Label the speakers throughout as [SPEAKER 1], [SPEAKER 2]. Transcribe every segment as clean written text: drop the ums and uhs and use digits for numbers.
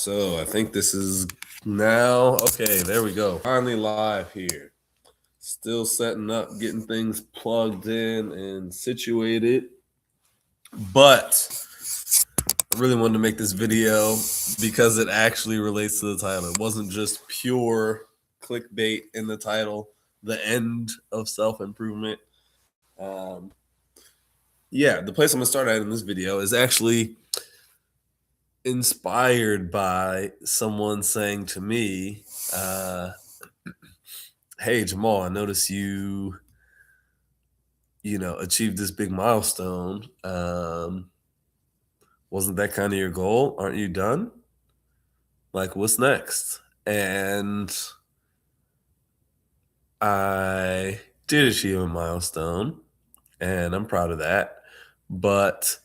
[SPEAKER 1] So I think this is now okay. There we go. Finally live here. Still setting up, getting things plugged in and situated. But I really wanted to make this video because it actually relates to the title. It wasn't just pure clickbait in the title, the end of self improvement. Um, yeah, the place I'm gonna start at in this video is actually inspired by someone saying to me, "Hey Jamal, I noticed you achieved this big milestone. Wasn't that kind of your goal? Aren't you done? Like, what's next?" And I did achieve a milestone, and I'm proud of that. But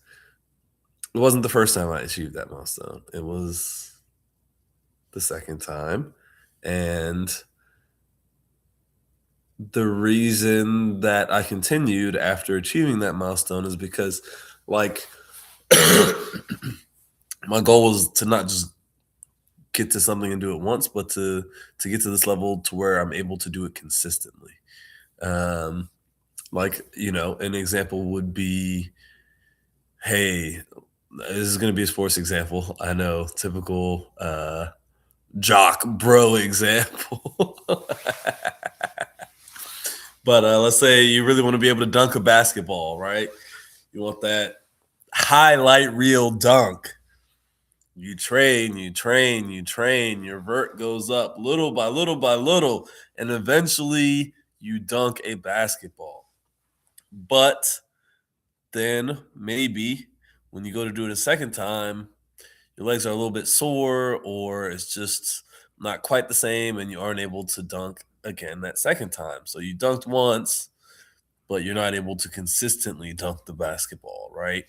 [SPEAKER 1] it wasn't the first time I achieved that milestone. It was the second time, and the reason that I continued after achieving that milestone is because, like, my goal was to not just get to something and do it once, but to get to this level to where I'm able to do it consistently. Um, an example would be, hey, this is going to be a sports example. I know, typical jock bro example. But let's say you really want to be able to dunk a basketball, right? You want that highlight reel dunk. You train, you train, you train. Your vert goes up little by little by little, and eventually you dunk a basketball. But then maybe when you go to do it a second time, your legs are a little bit sore, or it's just not quite the same, and you aren't able to dunk again that second time. So you dunked once, but you're not able to consistently dunk the basketball, right?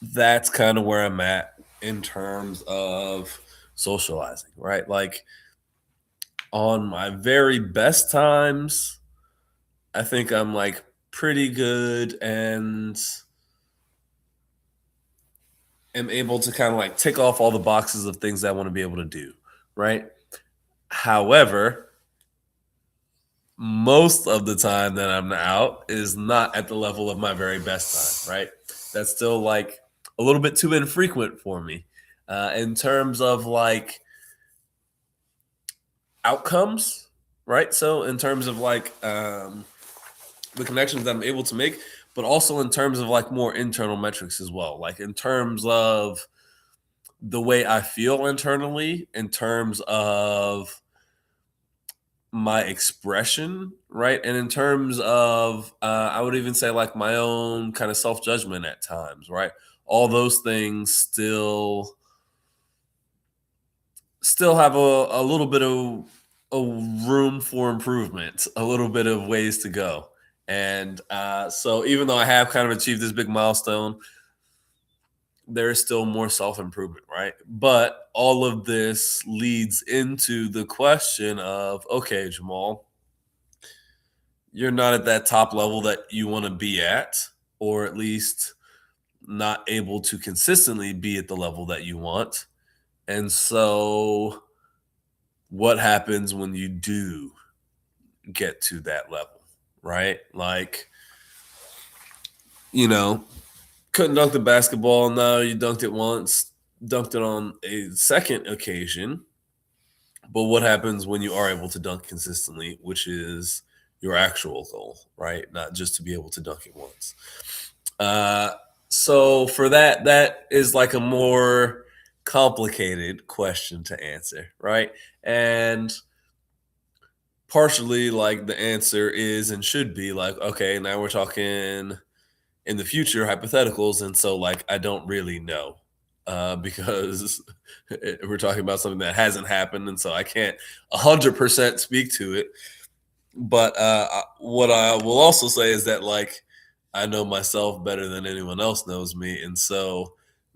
[SPEAKER 1] That's kind of where I'm at in terms of socializing, right? Like, on my very best times, I think I'm like pretty good and am able to kind of like tick off all the boxes of things that I want to be able to do, right? However, most of the time that I'm out is not at the level of my very best time, right? That's still like a little bit too infrequent for me. In terms of like outcomes, right? So in terms of like the connections that I'm able to make, but also in terms of like more internal metrics as well. Like in terms of the way I feel internally, in terms of my expression, right? And in terms of, I would even say like my own kind of self judgment at times, right? All those things still have a little bit of a room for improvement, a little bit of ways to go. And so even though I have kind of achieved this big milestone, there is still more self improvement, right? But all of this leads into the question of, okay, Jamal, you're not at that top level that you want to be at, or at least not able to consistently be at the level that you want. And so, what happens when you do get to that level, right? Like, you know, couldn't dunk the basketball. No, you dunked it once, dunked it on a second occasion. But what happens when you are able to dunk consistently, which is your actual goal, right? Not just to be able to dunk it once. Uh, so for that is like a more complicated question to answer, right? And partially like the answer is and should be like, okay, now we're talking in the future hypotheticals, and so like I don't really know because we're talking about something that hasn't happened, and so I can't 100% speak to it. But what I will also say is that like I know myself better than anyone else knows me, and so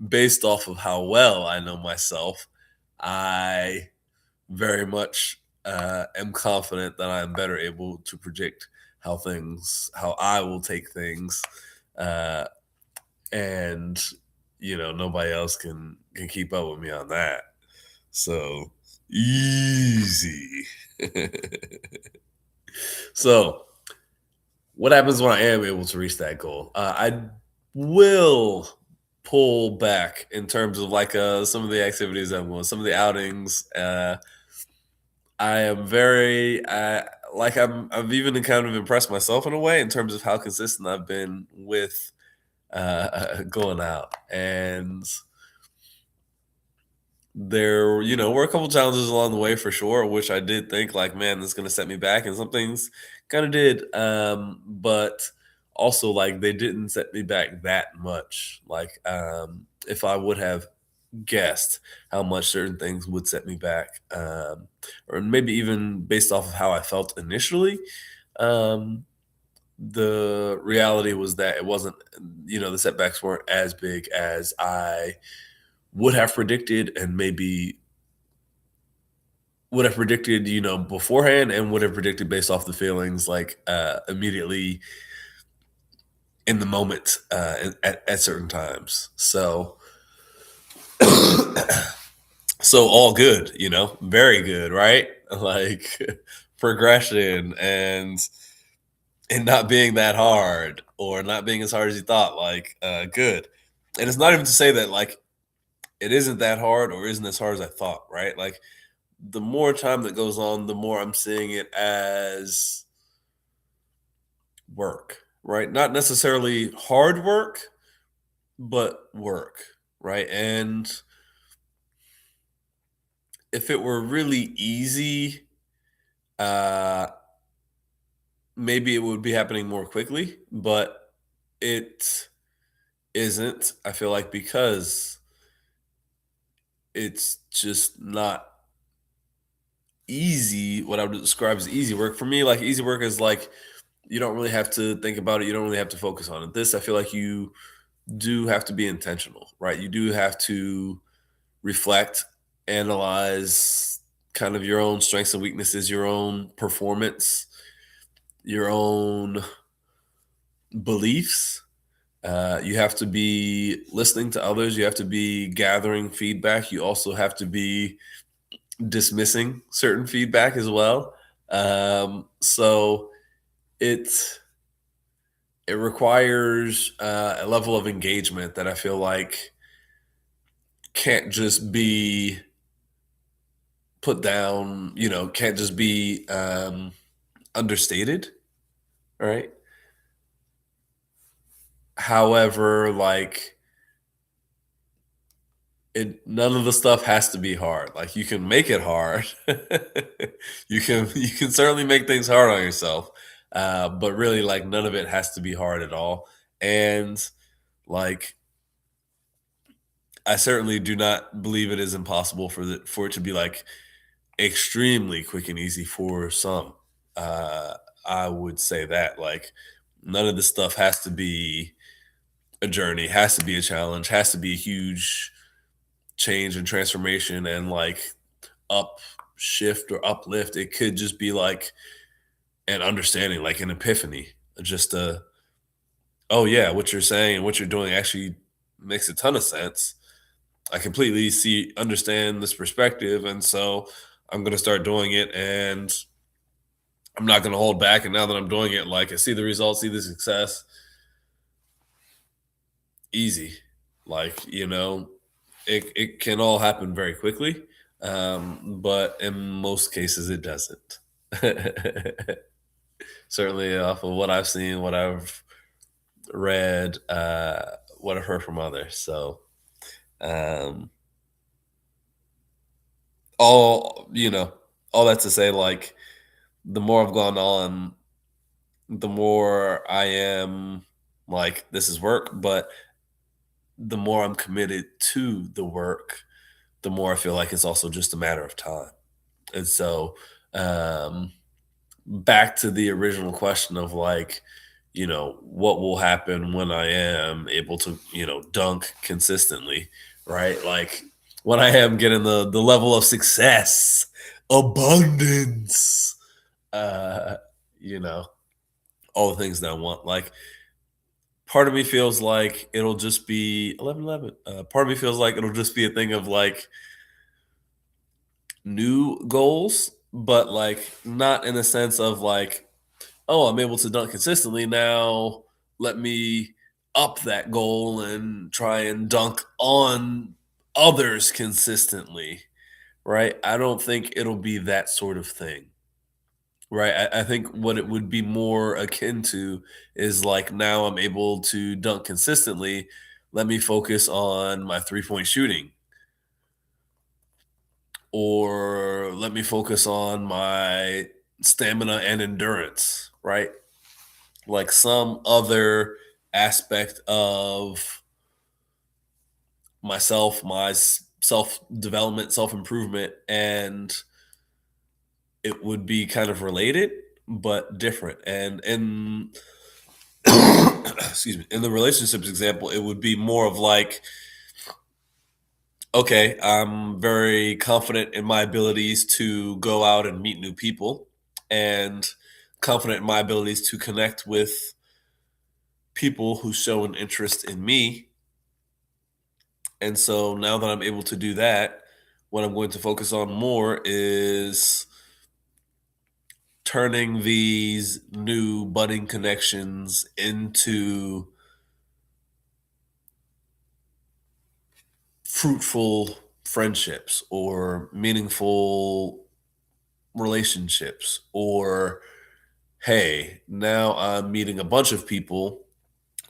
[SPEAKER 1] based off of how well I know myself, I very much am confident that I'm better able to predict how I will take things, uh, and nobody else can keep up with me on that. So easy. So what happens when I am able to reach that goal? I will pull back in terms of like some of the activities I'm going, some of the outings. I am very like I've even kind of impressed myself in a way in terms of how consistent I've been with going out. And there, were a couple challenges along the way for sure, which I did think like, man, this is gonna set me back, and some things kind of did. But also like they didn't set me back that much. Like if I would have guessed how much certain things would set me back, or maybe even based off of how I felt initially. Um, the reality was that it wasn't, the setbacks weren't as big as I would have predicted, and maybe would have predicted, beforehand, and would have predicted based off the feelings like immediately in the moment at certain times. So, so all good, very good, right? Like progression and not being that hard, or not being as hard as you thought, like good. And it's not even to say that like it isn't that hard or isn't as hard as I thought, right? Like the more time that goes on, the more I'm seeing it as work, right? Not necessarily hard work, but work, right? And if it were really easy, uh, maybe it would be happening more quickly, but it isn't. I feel like because it's just not easy, what I would describe as easy work. For me, like easy work is like you don't really have to think about it, you don't really have to focus on it. This, I feel like you do have to be intentional, right? You do have to reflect, analyze kind of your own strengths and weaknesses, your own performance, your own beliefs. You have to be listening to others. You have to be gathering feedback. You also have to be dismissing certain feedback as well. So it it requires a level of engagement that I feel like can't just be put down, can't just be understated, right? However, like none of the stuff has to be hard. Like you can make it hard. You can certainly make things hard on yourself. But really like none of it has to be hard at all. And like I certainly do not believe it is impossible for it to be like extremely quick and easy for some. Uh, I would say that like none of this stuff has to be a journey, has to be a challenge, has to be a huge change and transformation and like up shift or uplift. It could just be like an understanding, like an epiphany, just a oh yeah, what you're saying and what you're doing actually makes a ton of sense. I completely understand this perspective, and so I'm gonna start doing it, and I'm not gonna hold back. And now that I'm doing it, like I see the results, see the success, easy. Like it can all happen very quickly, but in most cases, it doesn't. Certainly, off of what I've seen, what I've read, what I've heard from others. So, um, all all that to say, like the more I've gone on, the more I am like this is work, but the more I'm committed to the work, the more I feel like it's also just a matter of time. And so, um, back to the original question of like, what will happen when I am able to, dunk consistently, right? Like when I am getting the level of success, abundance, uh, you know, all the things that I want. Like part of me feels like it'll just be 11:11. Part of me feels like it'll just be a thing of like new goals, but like not in a sense of like, oh, I'm able to dunk consistently now. Let me up that goal and try and dunk on others consistently, right? I don't think it'll be that sort of thing, right? I think what it would be more akin to is like now I'm able to dunk consistently. Let me focus on my 3-point shooting, or let me focus on my stamina and endurance, right? Like some other aspect of myself, my self development, self improvement, and it would be kind of related but different. And in excuse me, in the relationships example, it would be more of like, okay, I'm very confident in my abilities to go out and meet new people, and confident in my abilities to connect with people who show an interest in me. And so now that I'm able to do that, what I'm going to focus on more is turning these new budding connections into fruitful friendships or meaningful relationships. Or, hey, now I'm meeting a bunch of people.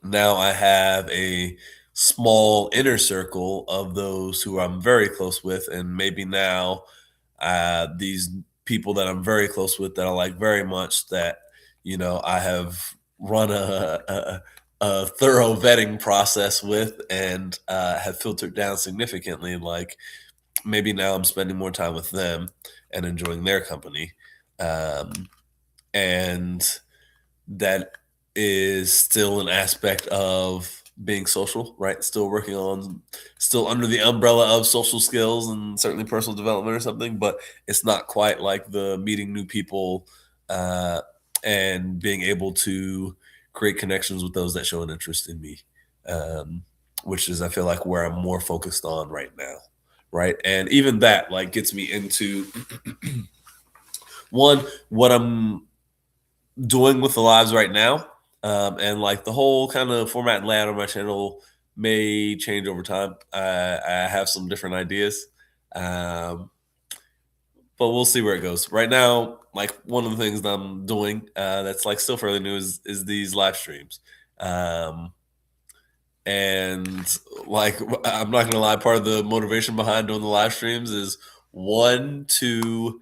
[SPEAKER 1] Now I have a small inner circle of those who I'm very close with. And maybe now these people that I'm very close with that I like very much, that I have run a thorough vetting process with, and have filtered down significantly. Like maybe now I'm spending more time with them and enjoying their company, um, and that is still an aspect of being social, right? Still working on, still under the umbrella of social skills and certainly personal development or something, but it's not quite like the meeting new people uh, and being able to create connections with those that show an interest in me, um, which is, I feel like, where I'm more focused on right now, right? And even that, like, gets me into one, what I'm doing with the lives right now. And like the whole kind of format and layout of my channel may change over time. I have some different ideas, um, but we'll see where it goes. Right now, like one of the things that I'm doing that's like still fairly new is these live streams. Um, and like I'm not gonna lie, part of the motivation behind doing the live streams is one, to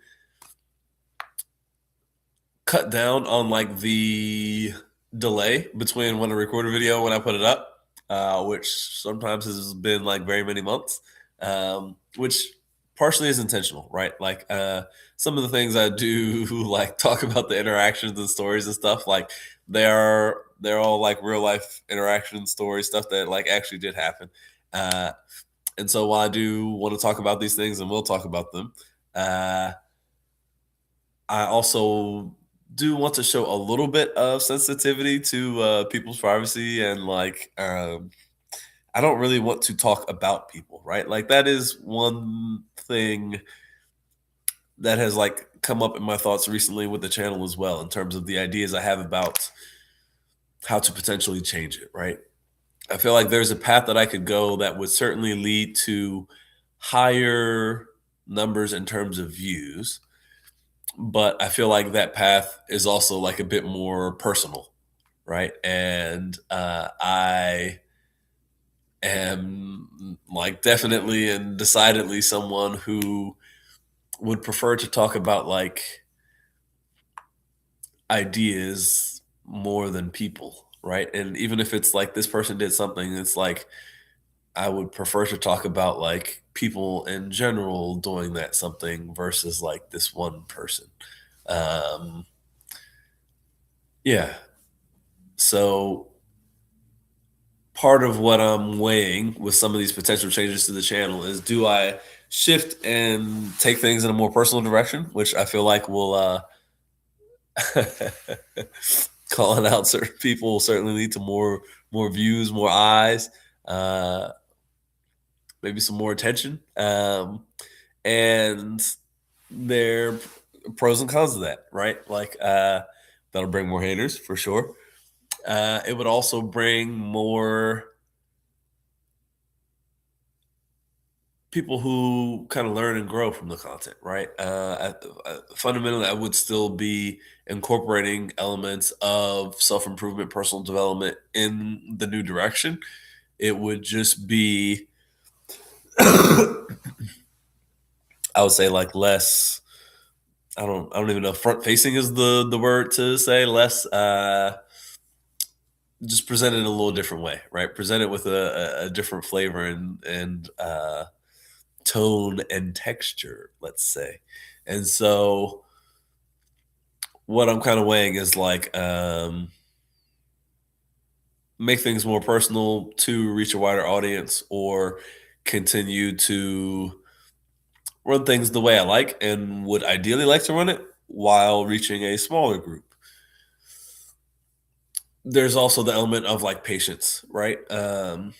[SPEAKER 1] cut down on like the delay between when I record a video and when I put it up, which sometimes has been like very many months, which partially is intentional, right? Like some of the things I do, like talk about the interactions and stories and stuff, like they're all like real life interaction stories, stuff that like actually did happen. Uh, and so while I do want to talk about these things and we'll talk about them, uh, I also do want to show a little bit of sensitivity to people's privacy, and like I don't really want to talk about people, right? Like that is one thing that has like come up in my thoughts recently with the channel as well, in terms of the ideas I have about how to potentially change it, right? I feel like there's a path that I could go that would certainly lead to higher numbers in terms of views, but I feel like that path is also like a bit more personal, right? And I am like definitely and decidedly someone who would prefer to talk about like ideas more than people, right? And even if it's like this person did something, it's like I would prefer to talk about like people in general doing that something versus like this one person. Um, yeah. So part of what I'm weighing with some of these potential changes to the channel is, do I shift and take things in a more personal direction, which I feel like will calling out certain people will certainly lead to more more views, more eyes, uh, maybe some more attention. And there are pros and cons of that, right? Like that'll bring more haters for sure. It would also bring more people who kind of learn and grow from the content, right? Fundamentally, I would still be incorporating elements of self improvement, personal development in the new direction. It would just be, I would say, like less. I don't even know. Front facing is the word to say. Less. Just present it in a little different way, right? Present it with a different flavor and tone and texture, let's say. And so what I'm kind of weighing is like make things more personal to reach a wider audience or continue to run things the way I like and would ideally like to run it while reaching a smaller group. There's also the element of like patience, right? And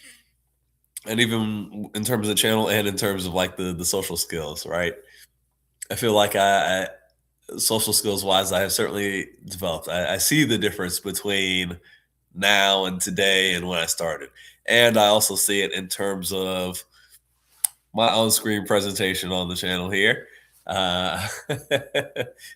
[SPEAKER 1] even in terms of the channel and in terms of like the social skills, right? I feel like I social skills wise, I have certainly developed. I see the difference between now and today and when I started. And I also see it in terms of my on screen presentation on the channel here. Uh,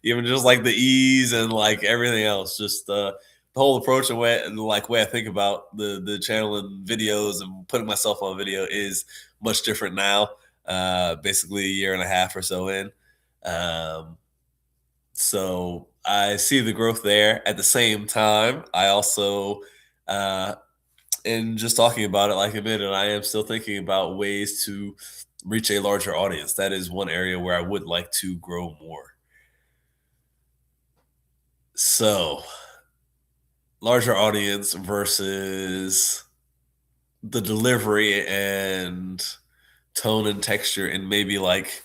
[SPEAKER 1] Even just like the ease and like everything else, just the whole approach and like way I think about the channel and videos and putting myself on video is much different now. Basically a year and a half or so in. Um, so I see the growth there. At the same time, I also, uh, in just talking about it, like a minute, I am still thinking about ways to reach a larger audience. That is one area where I would like to grow more. So, larger audience versus the delivery and tone and texture and maybe like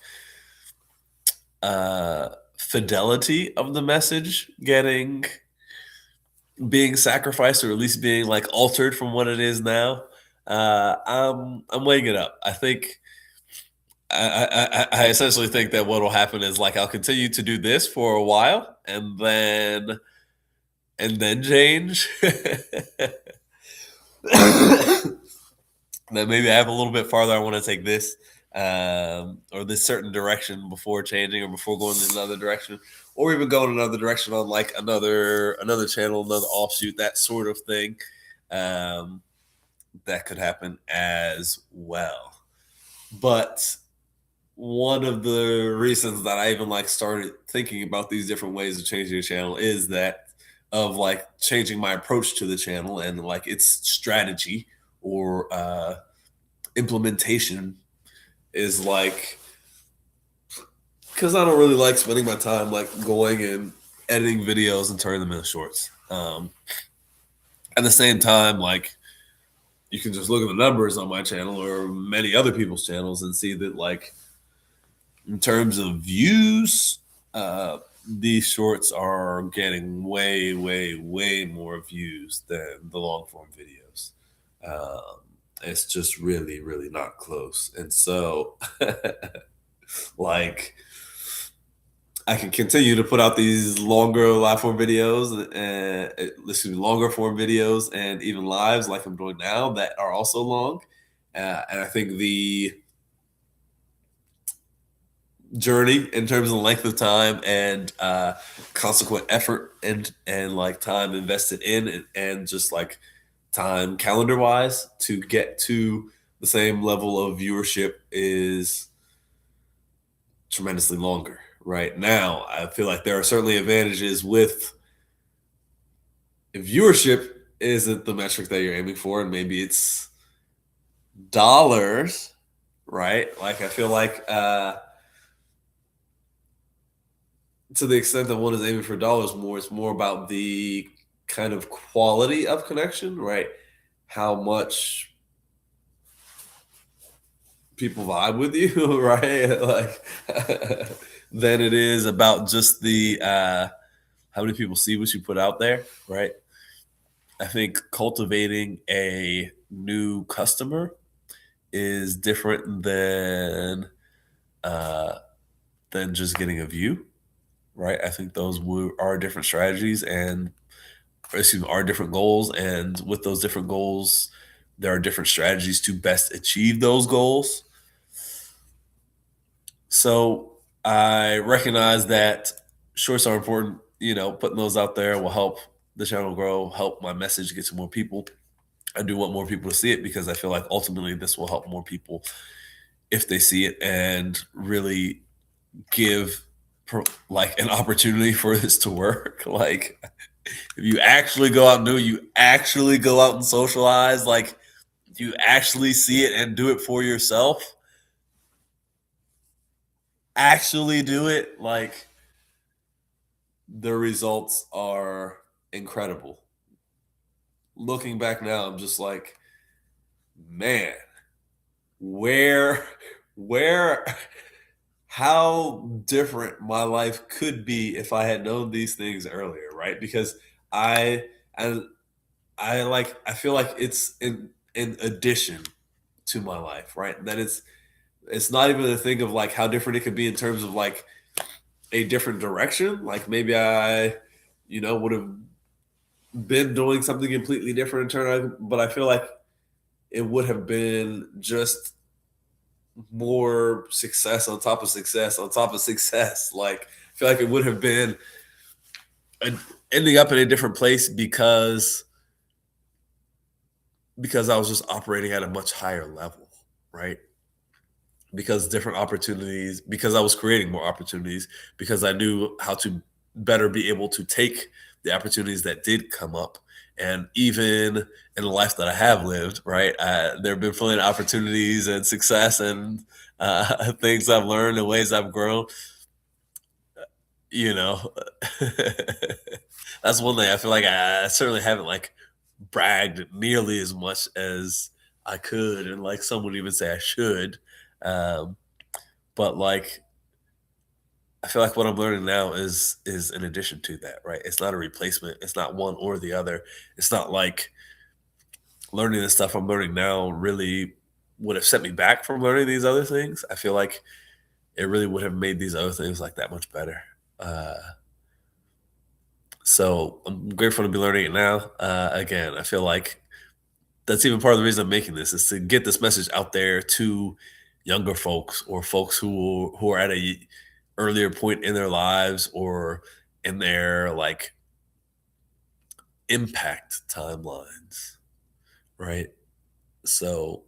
[SPEAKER 1] fidelity of the message getting being sacrificed or at least being like altered from what it is now. I'm weighing it up. I think I essentially think that what will happen is like I'll continue to do this for a while and then change. Then maybe I have a little bit farther I want to take this or this certain direction before changing or before going in another direction or even going another direction on like another channel, another offshoot, that sort of thing. Um, that could happen as well. But one of the reasons that I even like started thinking about these different ways of changing the channel is that of like changing my approach to the channel and like its strategy or implementation is like because I don't really like spending my time like going and editing videos and turning them into shorts. At the same time, like you can just look at the numbers on my channel or many other people's channels and see that like in terms of views, these shorts are getting way, way, way more views than the long form videos. It's just really, really not close. And so, like, I can continue to put out these longer live form videos and listen to longer form videos and even lives like I'm doing now that are also long. And I think the journey in terms of length of time and consequent effort and like time invested in and just like time calendar wise to get to the same level of viewership is tremendously longer. Right now, I feel like there are certainly advantages with if viewership isn't the metric that you're aiming for, and maybe it's dollars, right? Like I feel like to the extent that one is aiming for dollars more, it's more about the kind of quality of connection, right? How much people vibe with you, right? Like than it is about just the how many people see what you put out there, right? I think cultivating a new customer is different uh, than just getting a view, right? I think are different strategies and excuse me, are different goals, and with those different goals, there are different strategies to best achieve those goals. So I recognize that shorts are important. Putting those out there will help the channel grow, help my message get to more people. I do want more people to see it because I feel like ultimately this will help more people if they see it and really give like an opportunity for this to work. Like if you actually go out and do it, you actually go out and socialize, like you actually see it and do it for yourself, actually do it, like the results are incredible. Looking back now, I'm just like, man, where, where, how different my life could be if I had known these things earlier, right? Because I, I, I feel like it's in addition to my life, right? That it's not even a thing of like how different it could be in terms of like a different direction. Like maybe I, would have been doing something completely different in turn, but I feel like it would have been just more success on top of success on top of success. Like I feel like it would have been a, ending up in a different place because I was just operating at a much higher level, right? Because different opportunities, because I was creating more opportunities, because I knew how to better be able to take the opportunities that did come up. And even in the life that I have lived, right, there have been plenty of opportunities and success and things I've learned and ways I've grown. You know, that's one thing I feel like I certainly haven't like bragged nearly as much as I could, and like some would even say I should. Um, but like I feel like what I'm learning now is in addition to that, right? It's not a replacement. It's not one or the other. It's not like learning the stuff I'm learning now really would have set me back from learning these other things. I feel like it really would have made these other things like that much better. Uh, so I'm grateful to be learning it now. Again, I feel like that's even part of the reason I'm making this is to get this message out there to younger folks or folks who are at a earlier point in their lives or in their like impact timelines, right? So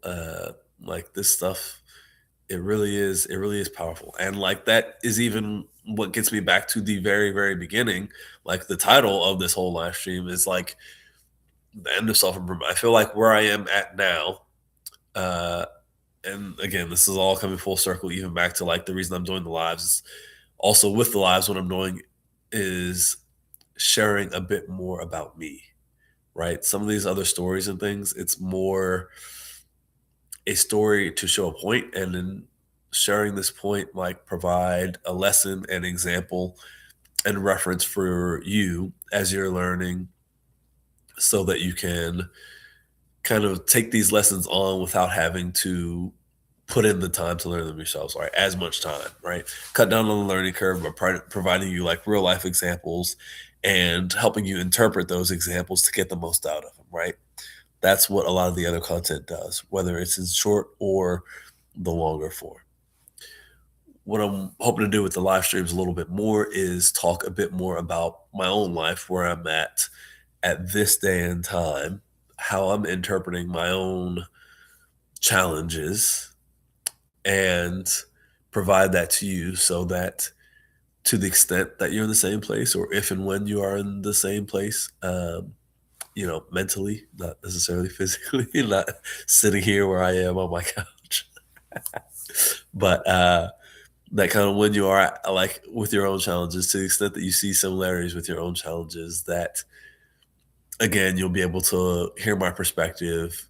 [SPEAKER 1] like this stuff, it really is powerful. And like that is even what gets me back to the very, very beginning. Like the title of this whole live stream is like the end of self-improvement. I feel like where I am at now, uh, and again, this is all coming full circle, even back to like the reason I'm doing the lives is also with the lives, what I'm doing is sharing a bit more about me, right? Some of these other stories and things, it's more a story to show a point, and then sharing this point like provide a lesson and example and reference for you as you're learning so that you can kind of take these lessons on without having to put in the time to learn them yourselves, right? As much time, right? Cut down on the learning curve by providing you like real life examples and helping you interpret those examples to get the most out of them, right? That's what a lot of the other content does, whether it's in short or the longer form. What I'm hoping to do with the live streams a little bit more is talk a bit more about my own life, where I'm at this day and time, how I'm interpreting my own challenges and provide that to you so that to the extent that you're in the same place or if and when you are in the same place, mentally, not necessarily physically, not sitting here where I am on my couch, but that kind of when you are like with your own challenges, to the extent that you see similarities with your own challenges, that again, you'll be able to hear my perspective,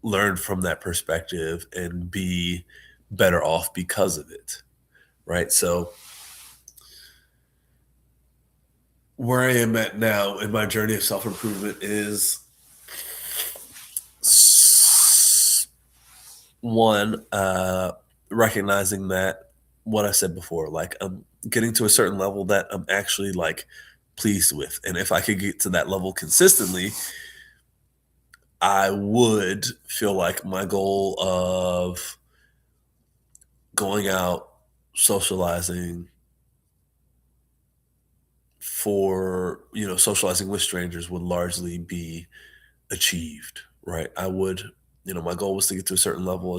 [SPEAKER 1] learn from that perspective, and be better off because of it. Right. So, where I am at now in my journey of self improvement is one, recognizing that what I said before, like I'm getting to a certain level that I'm actually like pleased with. And if I could get to that level consistently, I would feel like my goal of going out, socializing socializing with strangers would largely be achieved, right? My goal was to get to a certain level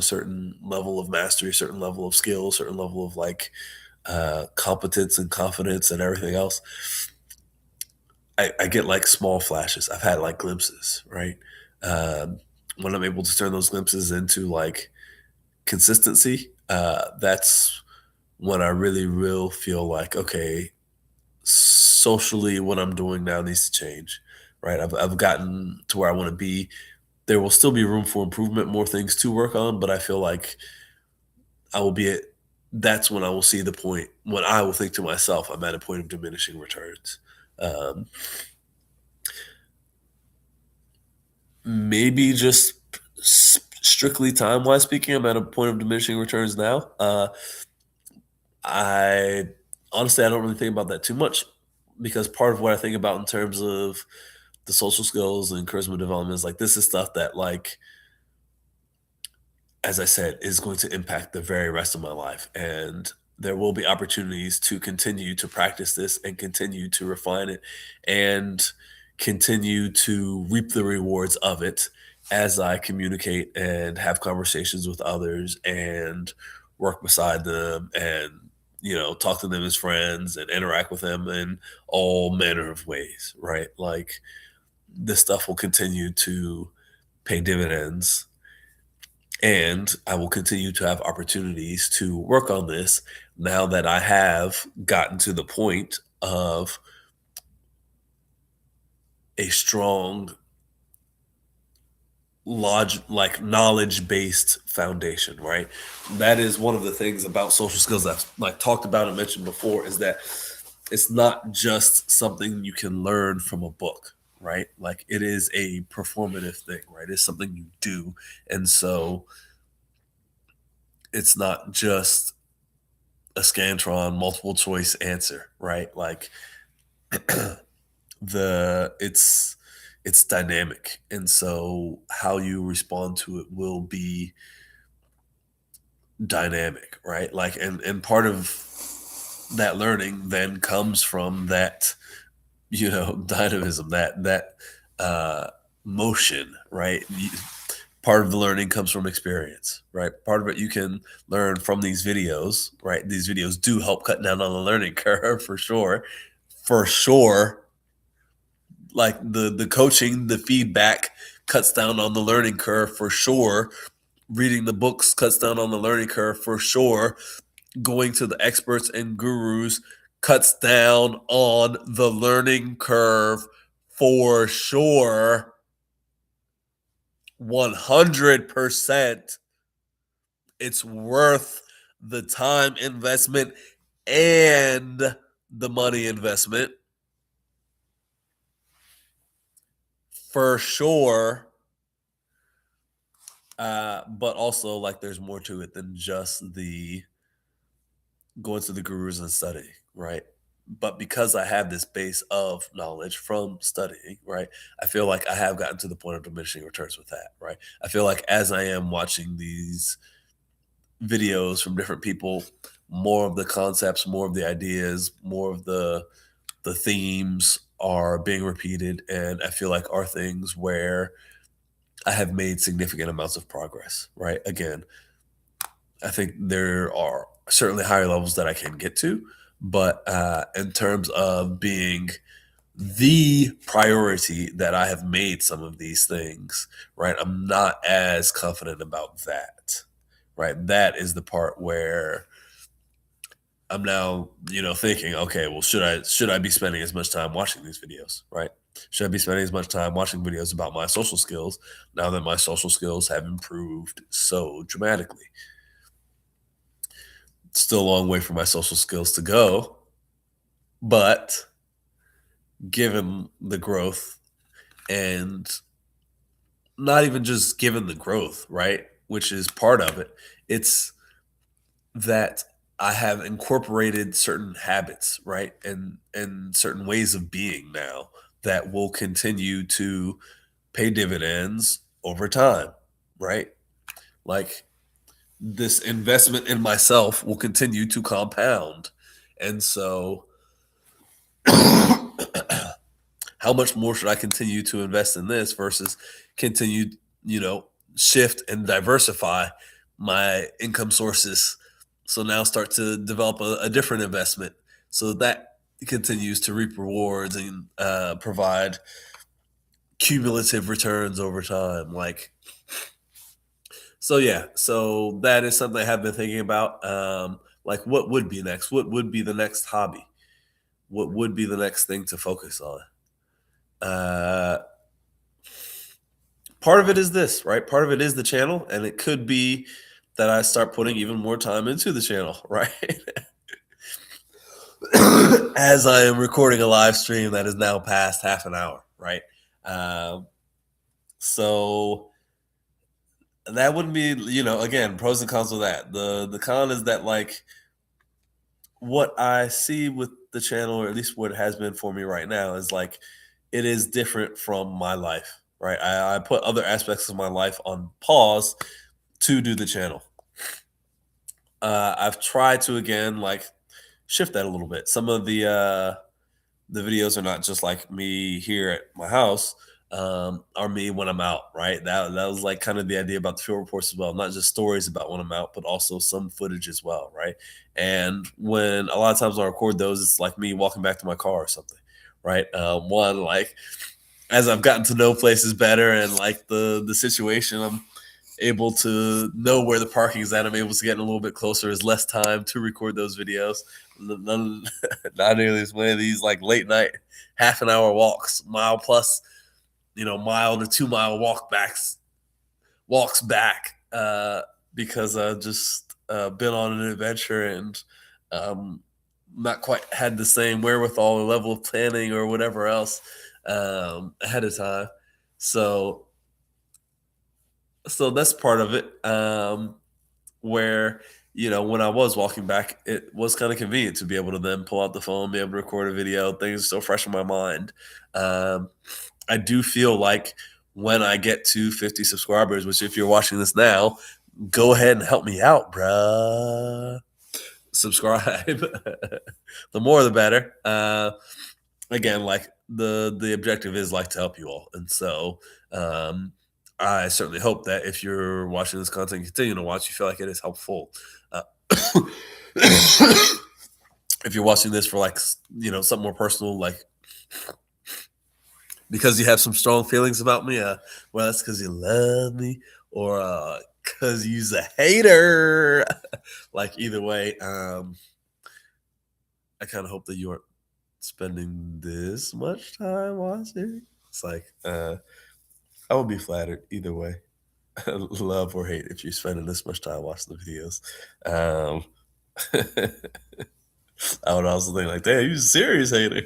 [SPEAKER 1] of mastery, a certain level of skill, a certain level of like competence and confidence and everything else. I get like small flashes. I've had like glimpses, right? When I'm able to turn those glimpses into like consistency, that's when I really will feel like, okay, socially, what I'm doing now needs to change, right? I've gotten to where I want to be. There will still be room for improvement, more things to work on, but I feel like I will be at that's when I will see the point when I will think to myself, I'm at a point of diminishing returns. Um, Maybe just strictly time wise speaking, I'm at a point of diminishing returns now. I honestly, I don't really think about that too much because part of what I think about in terms of the social skills and charisma development is like this is stuff that like as I said, is going to impact the very rest of my life. And there will be opportunities to continue to practice this and continue to refine it and continue to reap the rewards of it as I communicate and have conversations with others and work beside them and talk to them as friends and interact with them in all manner of ways, right? Like this stuff will continue to pay dividends and I will continue to have opportunities to work on this now that I have gotten to the point of a strong like knowledge based foundation, right? That is one of the things about social skills I've like talked about and mentioned before is that it's not just something you can learn from a book, right? Like it is a performative thing, right? It's something you do. And so it's not just a Scantron multiple choice answer, right? Like the it's dynamic. And so how you respond to it will be dynamic, right? Like and part of that learning then comes from that, dynamism, that uh motion, right? Part of the learning comes from experience, right? Part of it you can learn from these videos, right? These videos do help cut down on the learning curve for sure. For sure. Like the coaching, the feedback cuts down on the learning curve for sure. Reading the books cuts down on the learning curve for sure. Going to the experts and gurus cuts down on the learning curve for sure. 100%. It's worth the time investment and the money investment for sure. But also, like, there's more to it than just the going to the gurus and studying, right? But because I have this base of knowledge from studying, right, I feel like I have gotten to the point of diminishing returns with that, right? I feel like as I am watching these videos from different people, more of the concepts, more of the ideas, more of the themes are being repeated, and I feel like are things where I have made significant amounts of progress, right? Again, I think there are certainly higher levels that I can get to, but in terms of being the priority that I have made some of these things, right? I'm not as confident about that, right? That is the part where I'm now, thinking, okay, well, should I be spending as much time watching these videos, right? Should I be spending as much time watching videos about my social skills now that my social skills have improved so dramatically? Still a long way for my social skills to go, but given the growth and not even just given the growth, right? which is part of it. It's that I have incorporated certain habits, right? And certain ways of being now that will continue to pay dividends over time, right? Like this investment in myself will continue to compound. And so how much more should I continue to invest in this versus continue, you know, shift and diversify my income sources? So now start to develop a different investment so that continues to reap rewards and provide cumulative returns over time. Like, so yeah, so that is something I have been thinking about. Like, what would be next? What would be the next hobby? What would be the next thing to focus on? Uh, Part of it is this, right? Part of it is the channel, and it could be that I start putting even more time into the channel, right? As I am recording a live stream that is now past half an hour, right? Um, so that wouldn't be, again, pros and cons of that. The con is that like what I see with the channel, or at least what it has been for me right now, is like it is different from my life, right? I put other aspects of my life on pause to do the channel. I've tried to again like shift that a little bit. Some of the videos are not just like me here at my house, are me when I'm out, right? That was like kind of the idea about the field reports as well, not just stories about when I'm out, but also some footage as well, right? And when a lot of times I record those, it's like me walking back to my car or something, right? One like as I've gotten to know places better and like the situation, I'm able to know where the parking is at. I'm able to get in a little bit closer. There's less time to record those videos. None, not nearly as many of these like late night, half an hour walks, mile plus, mile to 2 mile walks back, because I just been on an adventure and um, not quite had the same wherewithal or level of planning or whatever else ahead of time. So so that's part of it. Where when I was walking back, it was kind of convenient to be able to then pull out the phone, be able to record a video. Things are still fresh in my mind. Um, I do feel like when I get to 50 subscribers, which if you're watching this now, go ahead and help me out, bruh. Subscribe. The more, the better. Again, like the objective is like to help you all, and so I certainly hope that if you're watching this content, continue to watch, you feel like it is helpful. Uh, if you're watching this for like something more personal, like because you have some strong feelings about me, well, that's because you love me, or because you's a hater. Like either way, I kind of hope that you aren't spending this much time watching. It's like I would be flattered either way. Love or hate if you're spending this much time watching the videos. Um, I would also think like, damn, you a serious hater.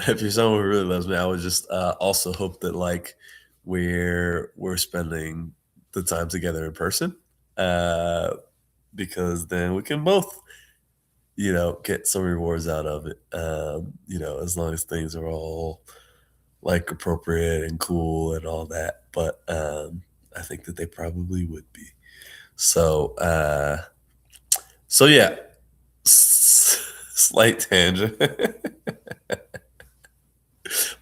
[SPEAKER 1] If you're someone who really loves me, I would just also hope that like we're spending the time together in person, uh, because then we can both get some rewards out of it. As long as things are all like appropriate and cool and all that. But I think that they probably would be. So so yeah, slight tangent.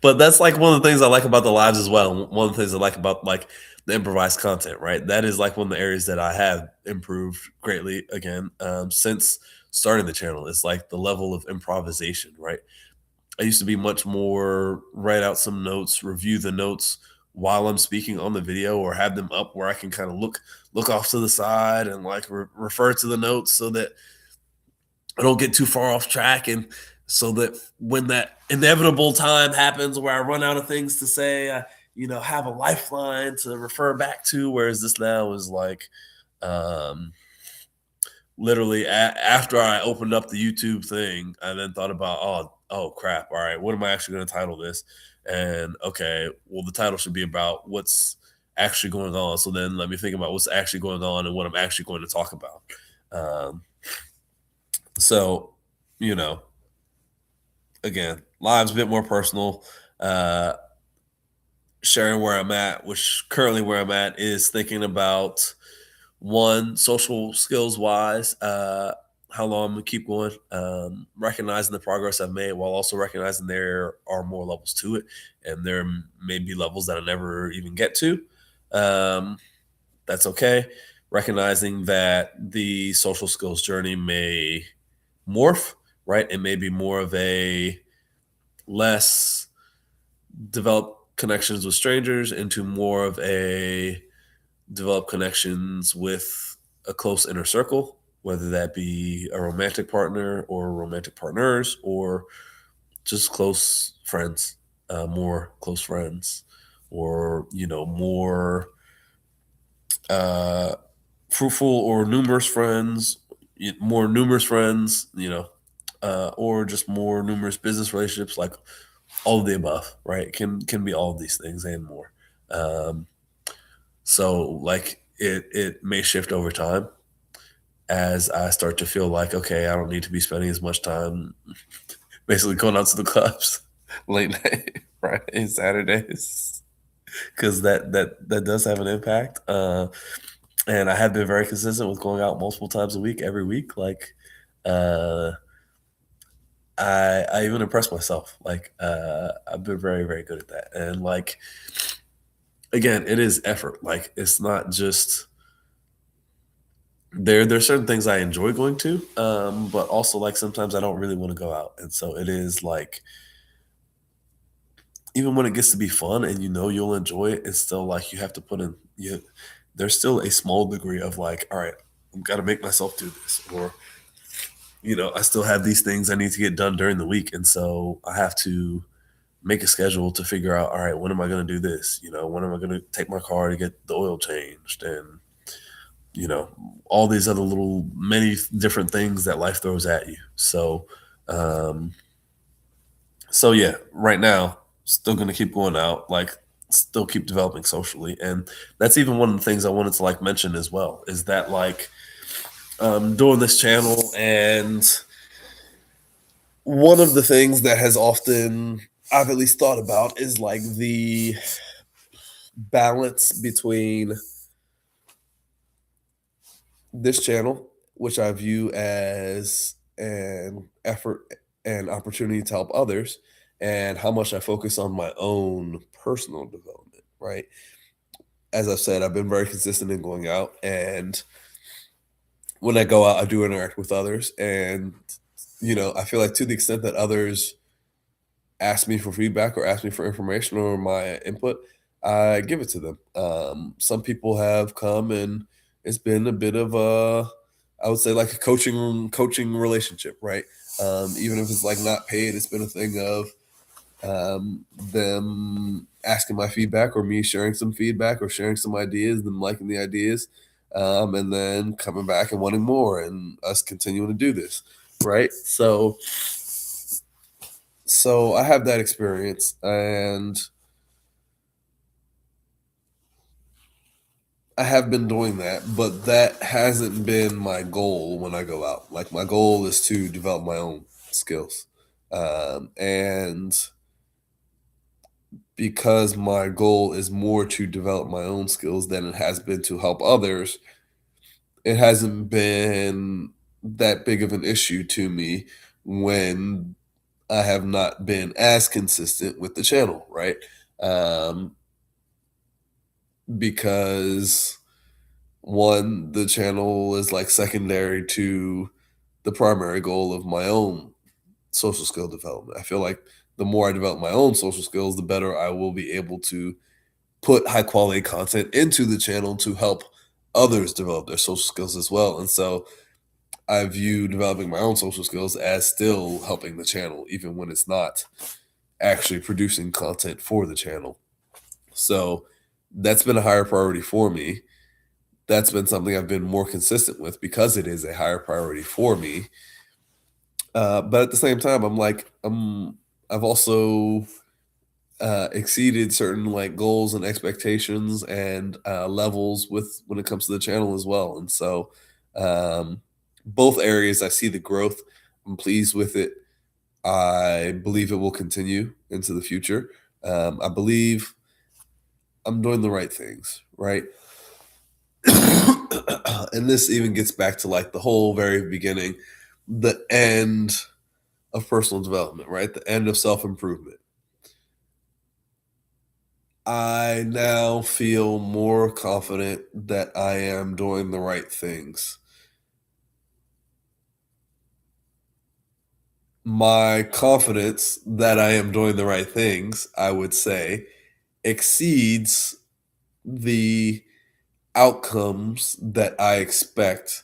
[SPEAKER 1] But that's like one of the things I like about the lives as well. One of the things I like about like the improvised content, right? That is like one of the areas that I have improved greatly again, since starting the channel. It's like the level of improvisation, right? I used to be much more write out some notes, review the notes while I'm speaking on the video, or have them up where I can kind of look off to the side and like refer to the notes so that I don't get too far off track, and so that when that inevitable time happens where I run out of things to say, have a lifeline to refer back to. Whereas this now is like, um, literally after I opened up the YouTube thing, I then thought about, oh crap, all right, what am I actually going to title this? And okay, well, the title should be about what's actually going on. So then let me think about what's actually going on and what I'm actually going to talk about. Um, so, you know, again, live's a bit more personal. Uh, Sharing where I'm at, which currently where I'm at is thinking about one, social skills wise, how long I'm gonna keep going, recognizing the progress I've made while also recognizing there are more levels to it, and there may be levels that I never even get to. Um, that's okay. Recognizing that the social skills journey may morph, right? It may be more of a less develop connections with strangers into more of a develop connections with a close inner circle, whether that be a romantic partner or romantic partners or just close friends, more close friends, or more uh, fruitful or numerous friends, more numerous friends, or just more numerous business relationships, like all of the above, right? Can be all of these things and more. Um, so like it may shift over time as I start to feel like, okay, I don't need to be spending as much time basically going out to the clubs late night, Fridays, Saturdays, because that does have an impact. And I have been very consistent with going out multiple times a week, every week. Like, uh, I even impress myself. Like, I've been very very good at that. And like, again, it is effort. Like, it's not just there's certain things I enjoy going to, but also like sometimes I don't really want to go out, and so it is like even when it gets to be fun and you'll enjoy it, it's still like you have to put in you. There's still a small degree of like, all right, I've got to make myself do this, or I still have these things I need to get done during the week, and so I have to make a schedule to figure out, all right, when am I going to do this? When am I going to take my car to get the oil changed, and you know, all these other little many different things that life throws at you. Um, so yeah, right now, still gonna keep going out, like still keep developing socially. And that's even one of the things I wanted to like mention as well, is that like doing this channel, and one of the things that has often I've at least thought about is like the balance between this channel, which I view as an effort and opportunity to help others, and how much I focus on my own personal development, right? As I've said, I've been very consistent in going out, and when I go out, I do interact with others. And, I feel like to the extent that others ask me for feedback or ask me for information or my input, I give it to them. Some people have come and it's been a bit of I would say like a coaching relationship, right? Even if it's like not paid, it's been a thing of them asking my feedback or me sharing some feedback or sharing some ideas, them liking the ideas, and then coming back and wanting more, and us continuing to do this, right? So I have that experience, and I have been doing that, but that hasn't been my goal when I go out. Like my goal is to develop my own skills, and because my goal is more to develop my own skills than it has been to help others, it hasn't been that big of an issue to me when I have not been as consistent with the channel, right? Um, because one, the channel is like secondary to the primary goal of my own social skill development. I feel like the more I develop my own social skills, the better I will be able to put high quality content into the channel to help others develop their social skills as well. And so I view developing my own social skills as still helping the channel, even when it's not actually producing content for the channel. So that's been a higher priority for me. That's been something I've been more consistent with because it is a higher priority for me. But at the same time, I've also exceeded certain like goals and expectations and levels with when it comes to the channel as well. And so um, both areas, I see the growth. I'm pleased with it. I believe it will continue into the future. I believe I'm doing the right things, right? And this even gets back to like the whole very beginning, the end of personal development, right? The end of self improvement. I now feel more confident that I am doing the right things. My confidence that I am doing the right things, I would say, exceeds the outcomes that I expect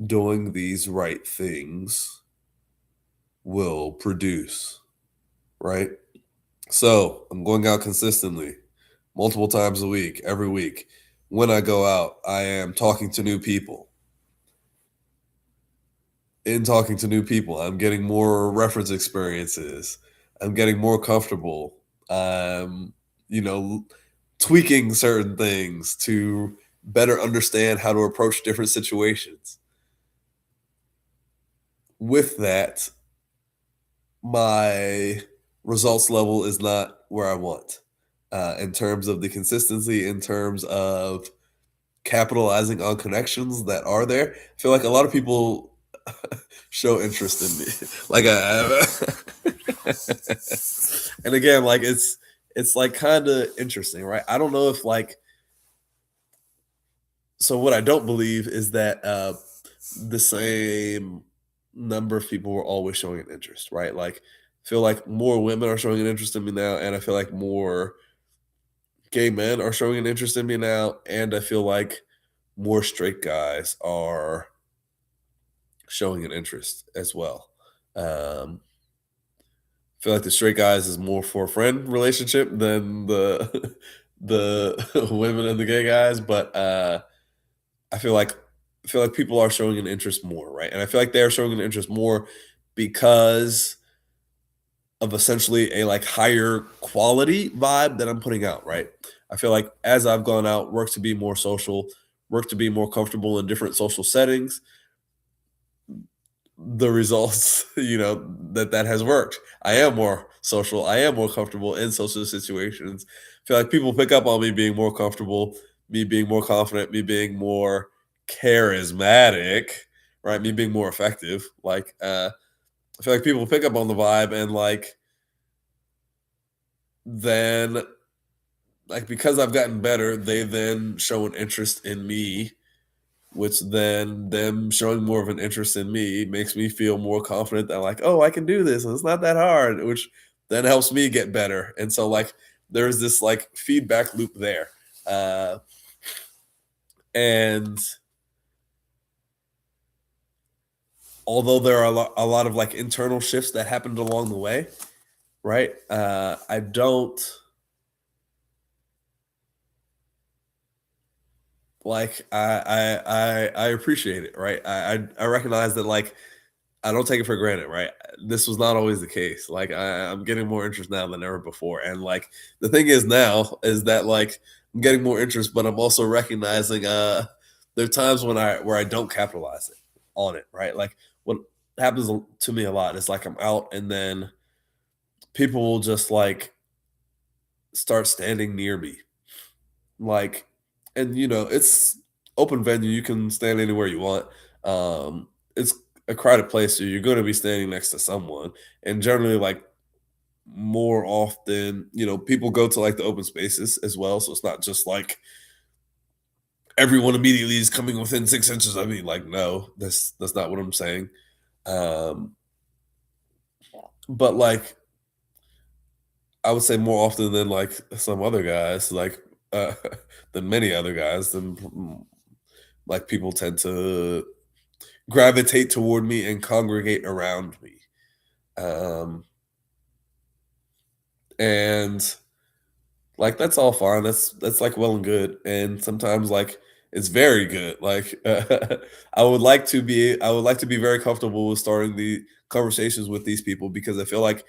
[SPEAKER 1] doing these right things will produce, right? So I'm going out consistently, multiple times a week, every week. When I go out, I am talking to new people. In talking to new people, I'm getting more reference experiences. I'm getting more comfortable. I'm, you know, tweaking certain things to better understand how to approach different situations. With that, my results level is not where I want in terms of the consistency, in terms of capitalizing on connections that are there. I feel like a lot of people show interest in me. Like and again, like it's like kind of interesting, right? I don't know if like so what I don't believe is that the same number of people were always showing an interest, right? Like I feel like more women are showing an interest in me now, and I feel like more gay men are showing an interest in me now, and I feel like more straight guys are showing an interest as well. Um, I feel like the straight guys is more for a friend relationship than the the women and the gay guys, but I feel like people are showing an interest more, right? And I feel like they are showing an interest more because of essentially a like higher quality vibe that I'm putting out, right? I feel like as I've gone out, work to be more social, work to be more comfortable in different social settings, the results, that has worked. I am more social. I am more comfortable in social situations. I feel like people pick up on me being more comfortable, me being more confident, me being more charismatic, right? Me being more effective. Like, I feel like people pick up on the vibe and like then like because I've gotten better, they then show an interest in me, which then them showing more of an interest in me makes me feel more confident that like, oh, I can do this and it's not that hard, which then helps me get better. And so like there's this like feedback loop there. Uh and although there are a lot of like internal shifts that happened along the way, right? I don't like I appreciate it, right? I recognize that like I don't take it for granted, right? This was not always the case. Like I'm getting more interest now than ever before, and like the thing is now is that like I'm getting more interest, but I'm also recognizing there are times when I don't capitalize it on it, right? Like what happens to me a lot is like I'm out and then people will just like start standing near me, like, and it's open venue. You can stand anywhere you want. It's a crowded place, so you're going to be standing next to someone. And generally, like more often, people go to like the open spaces as well. So it's not just like everyone immediately is coming within 6 inches of me. Like, no, that's not what I'm saying. Um, but like I would say more often than like some other guys, like uh, than many other guys, than like people tend to gravitate toward me and congregate around me. Um, and like that's all fine. That's like well and good. And sometimes like it's very good. Like I would like to be very comfortable with starting the conversations with these people because I feel like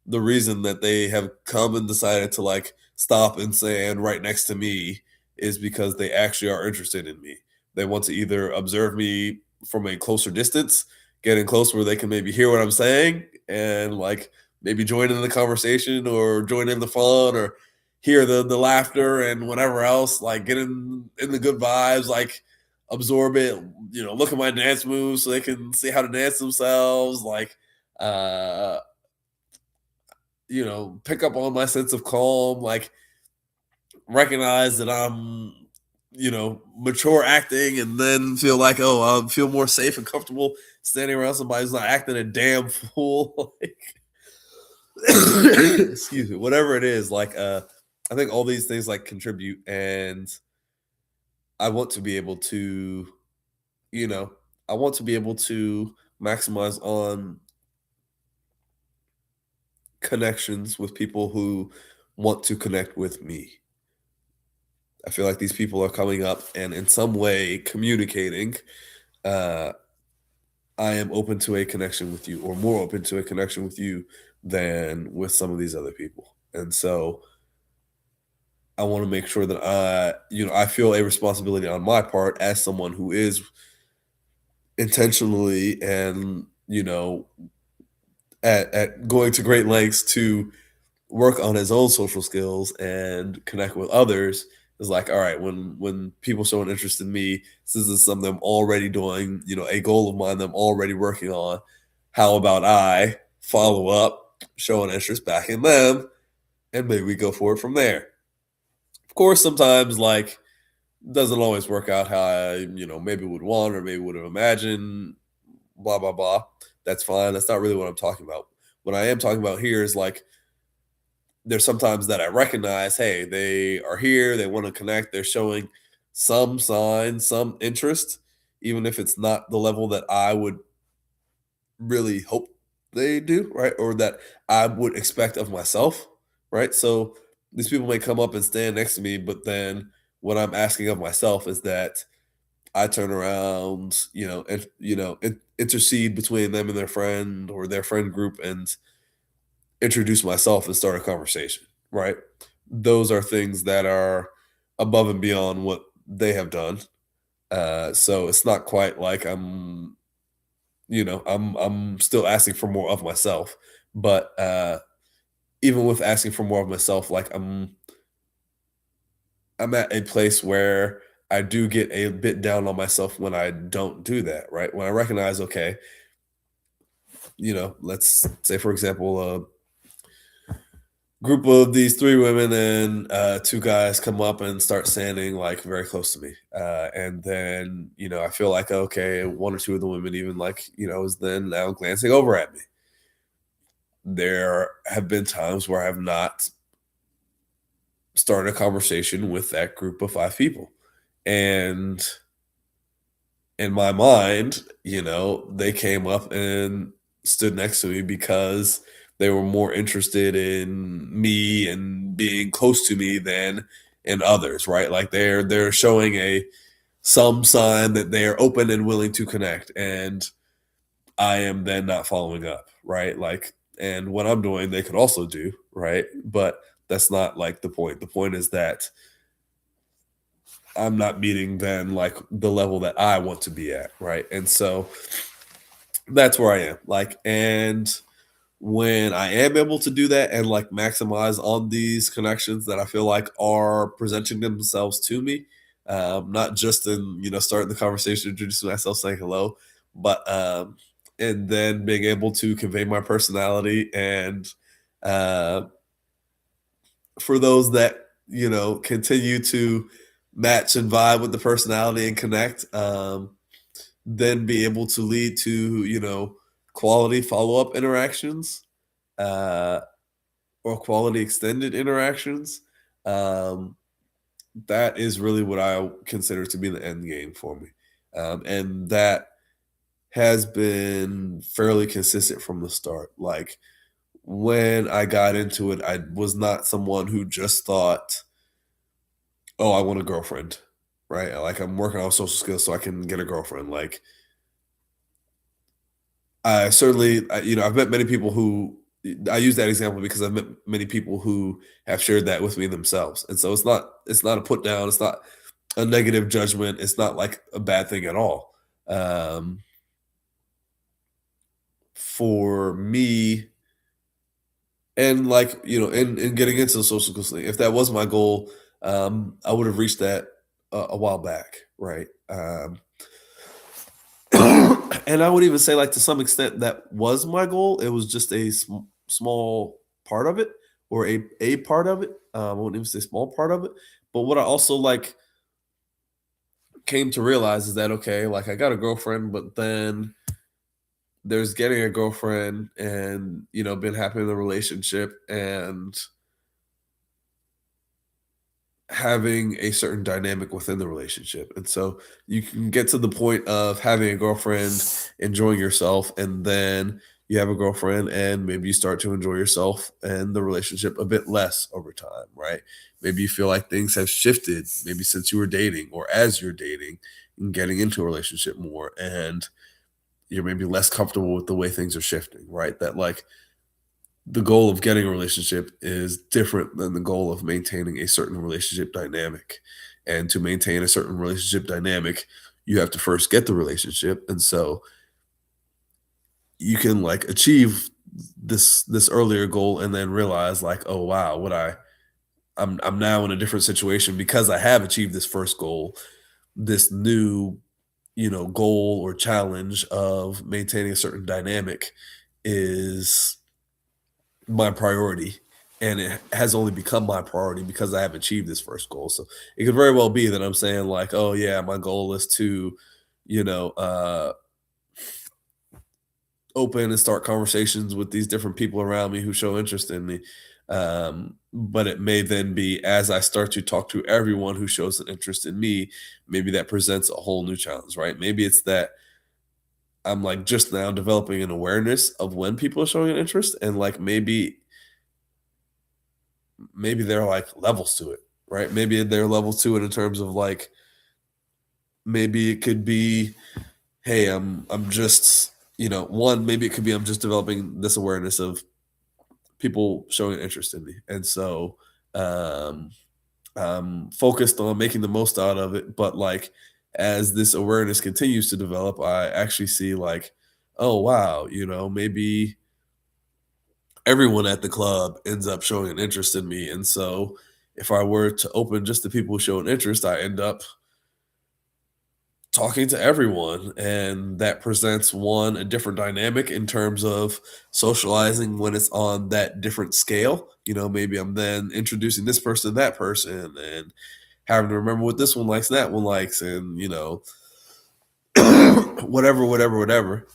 [SPEAKER 1] the reason that they have come and decided to like stop and stand right next to me is because they actually are interested in me. They want to either observe me from a closer distance, getting close where they can maybe hear what I'm saying and like maybe join in the conversation or join in the fun or hear the laughter and whatever else, like get in the good vibes, like absorb it, look at my dance moves so they can see how to dance themselves, like uh pick up on my sense of calm, like recognize that I'm, mature acting, and then feel like, oh, I feel more safe and comfortable standing around somebody who's not acting a damn fool. Like, excuse me, whatever it is, like, I think all these things like contribute, and I want to be able to, you know, I want to be able to maximize on connections with people who want to connect with me. I feel like these people are coming up and in some way communicating. Uh, I am open to a connection with you, or more open to a connection with you than with some of these other people. And so I want to make sure that I feel a responsibility on my part as someone who is intentionally and, at going to great lengths to work on his own social skills and connect with others. Is like, all right, when people show an interest in me, this is something I'm already doing, a goal of mine that I'm already working on. How about I follow up, show an interest back in them, and maybe we go forward from there. Of course, sometimes like doesn't always work out how I, maybe would want or maybe would have imagined, blah blah blah. That's fine. That's not really what I'm talking about. What I am talking about here is like there's sometimes that I recognize, hey, they are here, they want to connect, they're showing some sign, some interest, even if it's not the level that I would really hope they do, right? Or that I would expect of myself, right? So these people may come up and stand next to me, but then what I'm asking of myself is that I turn around, and intercede between them and their friend or their friend group and introduce myself and start a conversation, right? Those are things that are above and beyond what they have done. So it's not quite like I'm still asking for more of myself, but even with asking for more of myself, like I'm at a place where I do get a bit down on myself when I don't do that, right? When I recognize, okay, let's say for example, group of these three women and two guys come up and start standing like very close to me, and then I feel like, okay, one or two of the women even like is then now glancing over at me. There have been times where I have not started a conversation with that group of five people, and in my mind, they came up and stood next to me because they were more interested in me and being close to me than in others, right? Like they're showing some sign that they are open and willing to connect, and I am then not following up, right? Like, and what I'm doing, they could also do, right? But that's not like the point. The point is that I'm not meeting then like the level that I want to be at, right? And so that's where I am. Like, and when I am able to do that and like maximize on these connections that I feel like are presenting themselves to me, not just in starting the conversation, introducing myself, saying hello, but and then being able to convey my personality and uh, for those that continue to match and vibe with the personality and connect, then be able to lead to quality follow-up interactions, uh, or quality extended interactions. um, that is really what I consider to be the end game for me, and that has been fairly consistent from the start. Like when I got into it, I was not someone who just thought, oh, I want a girlfriend, right? Like I'm working on social skills so I can get a girlfriend. Like I certainly, I've met many people who, I use that example because I've met many people who have shared that with me themselves, and so it's not a put down, it's not a negative judgment, it's not like a bad thing at all. Um, for me, and like in getting into the social skills thing, if that was my goal, I would have reached that a while back, right? And I would even say, like, to some extent, that was my goal. It was just a small part of it, or a part of it. I wouldn't even say small part of it. But what I also like came to realize is that okay, like I got a girlfriend, but then there's getting a girlfriend, and been happy in the relationship, and having a certain dynamic within the relationship. And so you can get to the point of having a girlfriend, enjoying yourself, and then you have a girlfriend and maybe you start to enjoy yourself and the relationship a bit less over time, right? Maybe you feel like things have shifted, maybe since you were dating or as you're dating and getting into a relationship more, and you're maybe less comfortable with the way things are shifting, right? That like the goal of getting a relationship is different than the goal of maintaining a certain relationship dynamic. And to maintain a certain relationship dynamic, you have to first get the relationship. And so you can like achieve this earlier goal and then realize like, oh wow, I'm now in a different situation because I have achieved this first goal. This new, goal or challenge of maintaining a certain dynamic is my priority, and it has only become my priority because I have achieved this first goal. So it could very well be that I'm saying like, oh yeah, my goal is to, you know, uh open and start conversations with these different people around me who show interest in me. But it may then be as I start to talk to everyone who shows an interest in me, maybe that presents a whole new challenge, right? Maybe it's that I'm like just now developing an awareness of when people are showing an interest, and like maybe there are like levels to it, right? Maybe there are levels to it in terms of like maybe it could be, hey, I'm just one, maybe it could be I'm just developing this awareness of people showing interest in me, and so um, I'm focused on making the most out of it. But like as this awareness continues to develop, I actually see like, oh wow, maybe everyone at the club ends up showing an interest in me. And so if I were to open just the people who show an interest, I end up talking to everyone. And that presents one, a different dynamic in terms of socializing when it's on that different scale. Maybe I'm then introducing this person to that person and having to remember what this one likes, that one likes, and whatever, whatever, whatever.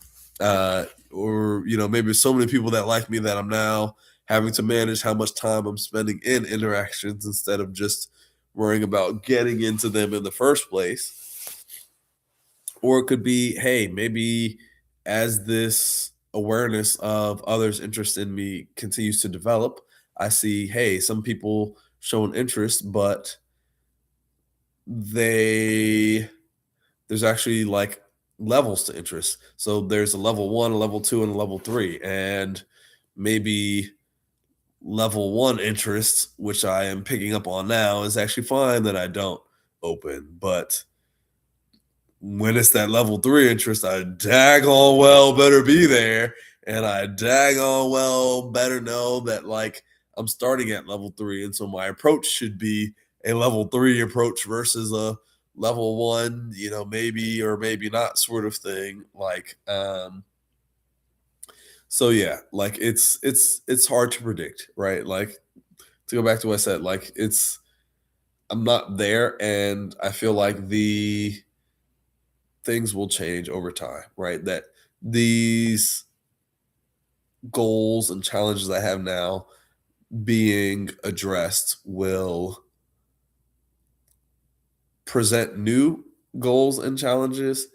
[SPEAKER 1] Or maybe so many people that like me that I'm now having to manage how much time I'm spending in interactions instead of just worrying about getting into them in the first place. Or it could be, hey, maybe as this awareness of others' interest in me continues to develop, I see, hey, some people show an interest, but they there's actually like levels to interest. So there's a level one, a level two, and a level three. And maybe level one interest, which I am picking up on now, is actually fine that I don't open. But when it's that level three interest, I daggone well better be there. And I daggone well better know that like I'm starting at level three. And so my approach should be a level three approach versus a level one, maybe or maybe not sort of thing. So yeah, like it's hard to predict, right? Like to go back to what I said, like I'm not there, and I feel like the things will change over time, right? That these goals and challenges I have now being addressed will present new goals and challenges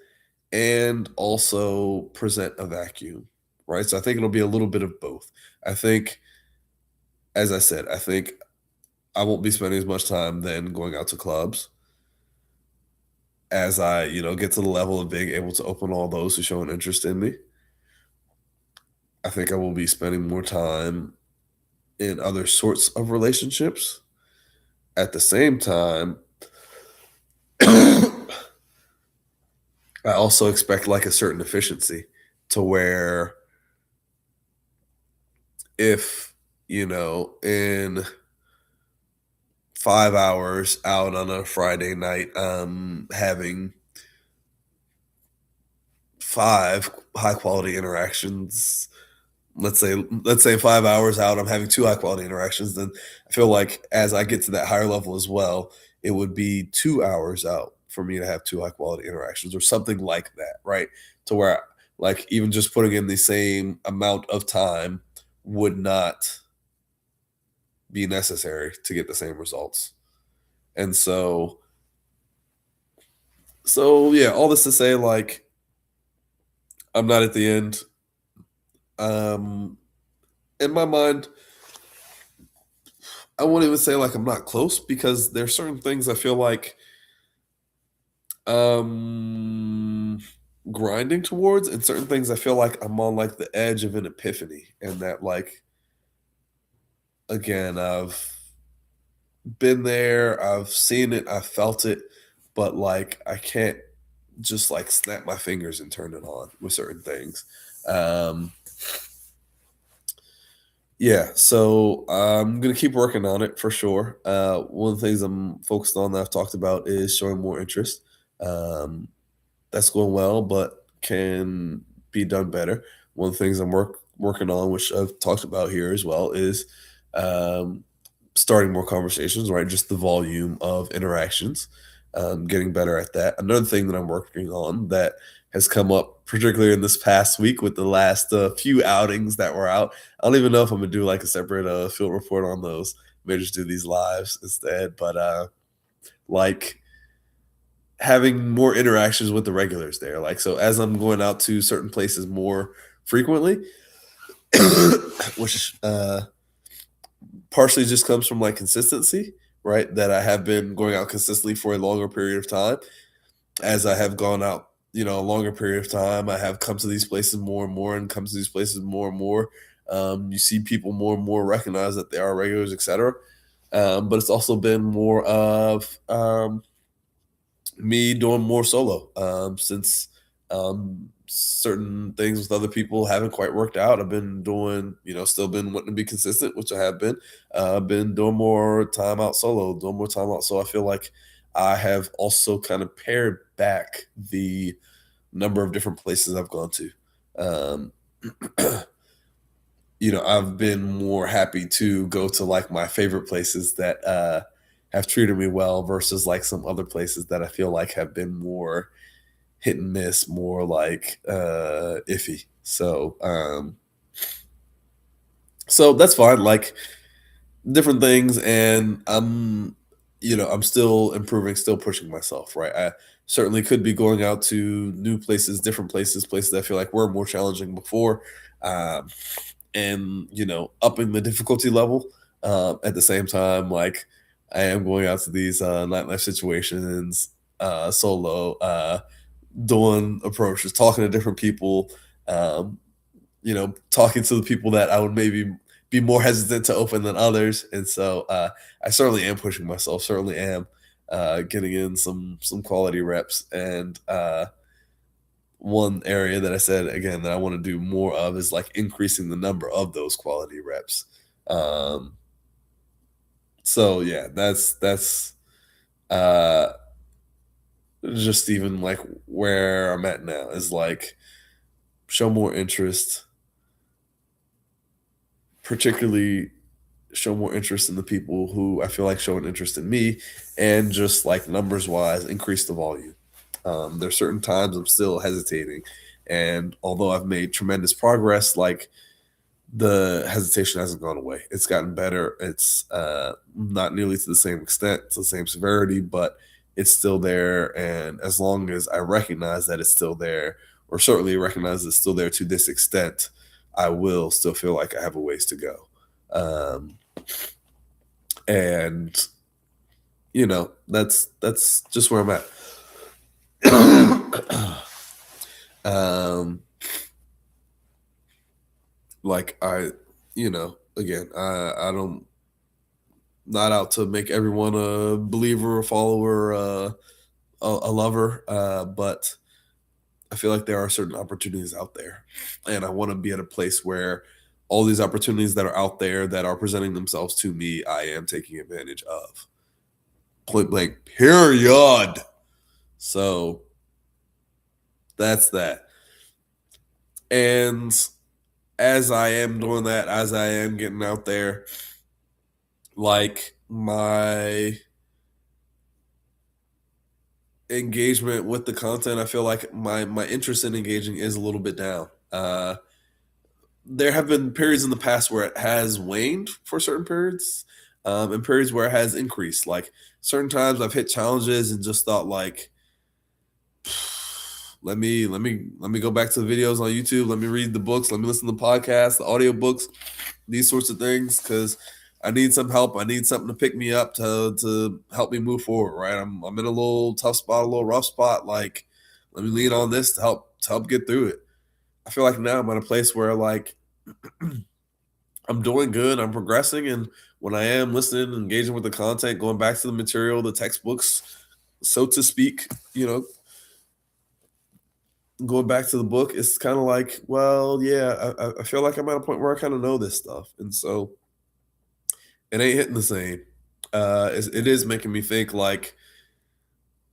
[SPEAKER 1] and also present a vacuum, right? So I think it'll be a little bit of both. I think, as I said, I think I won't be spending as much time then going out to clubs as I get to the level of being able to open all those who show an interest in me. I think I will be spending more time in other sorts of relationships. At the same time, I also expect like a certain efficiency to where if, in 5 hours out on a Friday night, having five high quality interactions. Let's say 5 hours out, I'm having two high quality interactions. Then I feel like as I get to that higher level as well, it would be 2 hours out for me to have two high quality interactions or something like that, right? To where like even just putting in the same amount of time would not be necessary to get the same results. And so yeah, all this to say, like, I'm not at the end. Um, in my mind, I won't even say like I'm not close because there's certain things I feel like um grinding towards, and certain things I feel like I'm on like the edge of an epiphany, and that like again I've been there, I've seen it, I've felt it, but like I can't just like snap my fingers and turn it on with certain things. Um Yeah, so I'm gonna keep working on it for sure. One of the things I'm focused on that I've talked about is showing more interest. Um, that's going well, but can be done better. One of the things I'm working on, which I've talked about here as well, is um, starting more conversations. Right, just the volume of interactions, getting better at that. Another thing that I'm working on that has come up, particularly in this past week with the last few outings that were out. I don't even know if I'm gonna do like a separate field report on those. Maybe just do these lives instead. But like having more interactions with the regulars there. Like so, as I'm going out to certain places more frequently, which partially just comes from like consistency, right? That I have been going out consistently for a longer period of time. As I have gone out, a longer period of time, I have come to these places more and more, and come to these places more and more. You see people more and more recognize that they are regulars, etc. But it's also been more of me doing more solo since certain things with other people haven't quite worked out. I've been doing, still been wanting to be consistent, which I have been. Been doing more time out solo, doing more time out. So I feel like I have also kind of pared back the number of different places I've gone to. Um, I've been more happy to go to like my favorite places that have treated me well versus like some other places that I feel like have been more hit and miss, more like iffy. So that's fine. Like different things, and I'm still improving, still pushing myself. Right, I certainly could be going out to new places, different places, places I feel like were more challenging before. Um, and upping the difficulty level at the same time, like I am going out to these nightlife situations solo, doing approaches, talking to different people, um, talking to the people that I would maybe be more hesitant to open than others. And so I certainly am pushing myself, certainly am getting in some quality reps. And one area that I said again that I want to do more of is like increasing the number of those quality reps. Um, so yeah, that's uh, just even like where I'm at now is like show more interest, particularly show more interest in the people who I feel like show an interest in me, and just like numbers wise, increase the volume. There's certain times I'm still hesitating, and although I've made tremendous progress, like the hesitation hasn't gone away. It's gotten better. It's not nearly to the same extent, to the same severity, but it's still there. And as long as I recognize that it's still there, or certainly recognize it's still there to this extent, I will still feel like I have a ways to go. Um, and that's just where I'm at. um,
[SPEAKER 2] like again, I don't, not out to make everyone a believer, a follower, a lover, but I feel like there are certain opportunities out there, and I want to be at a place where all these opportunities that are out there that are presenting themselves to me, I am taking advantage of. Point blank, period. So that's that. And as I am doing that, as I am getting out there, like my engagement with the content, I feel like my interest in engaging is a little bit down. There have been periods in the past where it has waned for certain periods, and periods where it has increased. Like certain times I've hit challenges and just thought like, let me go back to the videos on YouTube. Let me read the books. Let me listen to the podcasts, the audiobooks, these sorts of things, because I need some help. I need something to pick me up to help me move forward. Right, I'm in a little tough spot, a little rough spot. Like, let me lean on this to help get through it. I feel like now I'm at a place where like I'm doing good. I'm progressing, and when I am listening, engaging with the content, going back to the material, the textbooks, so to speak, going back to the book, it's kind of like, well, yeah, I feel like I'm at a point where I kind of know this stuff, and so it ain't hitting the same. It is making me think like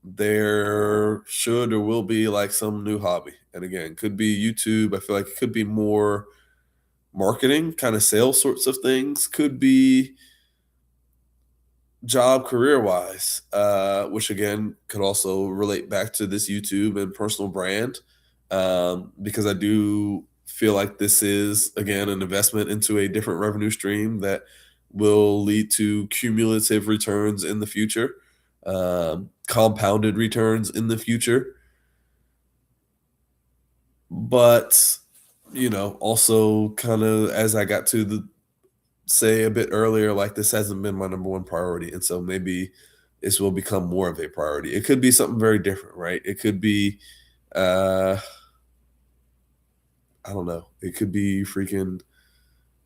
[SPEAKER 2] there should or will be like some new hobby, and again, could be YouTube. I feel like it could be more marketing, kind of sales sorts of things. Could be job career wise, which again could also relate back to this YouTube and personal brand, because I do feel like this is again an investment into a different revenue stream that will lead to cumulative returns in the future, compounded returns in the future. But also kind of as I got to the say a bit earlier, like this hasn't been my number one priority. And so maybe this will become more of a priority. It could be something very different, right? It could be, I don't know, it could be freaking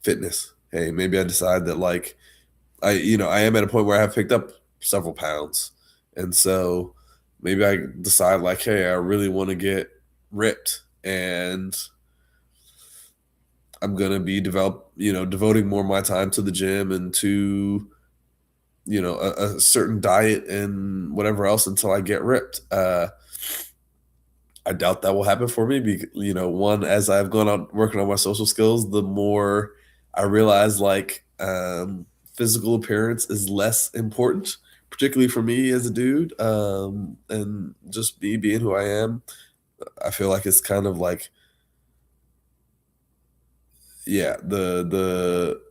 [SPEAKER 2] fitness. Hey, maybe I decide that like, I am at a point where I have picked up several pounds. And so maybe I decide like, hey, I really want to get ripped, and I'm gonna be devoting more of my time to the gym and to a certain diet and whatever else until I get ripped. I doubt that will happen for me because one, as I've gone on working on my social skills, the more I realize like physical appearance is less important, particularly for me as a dude, and just me being who I am. I feel like it's kind of like, yeah, the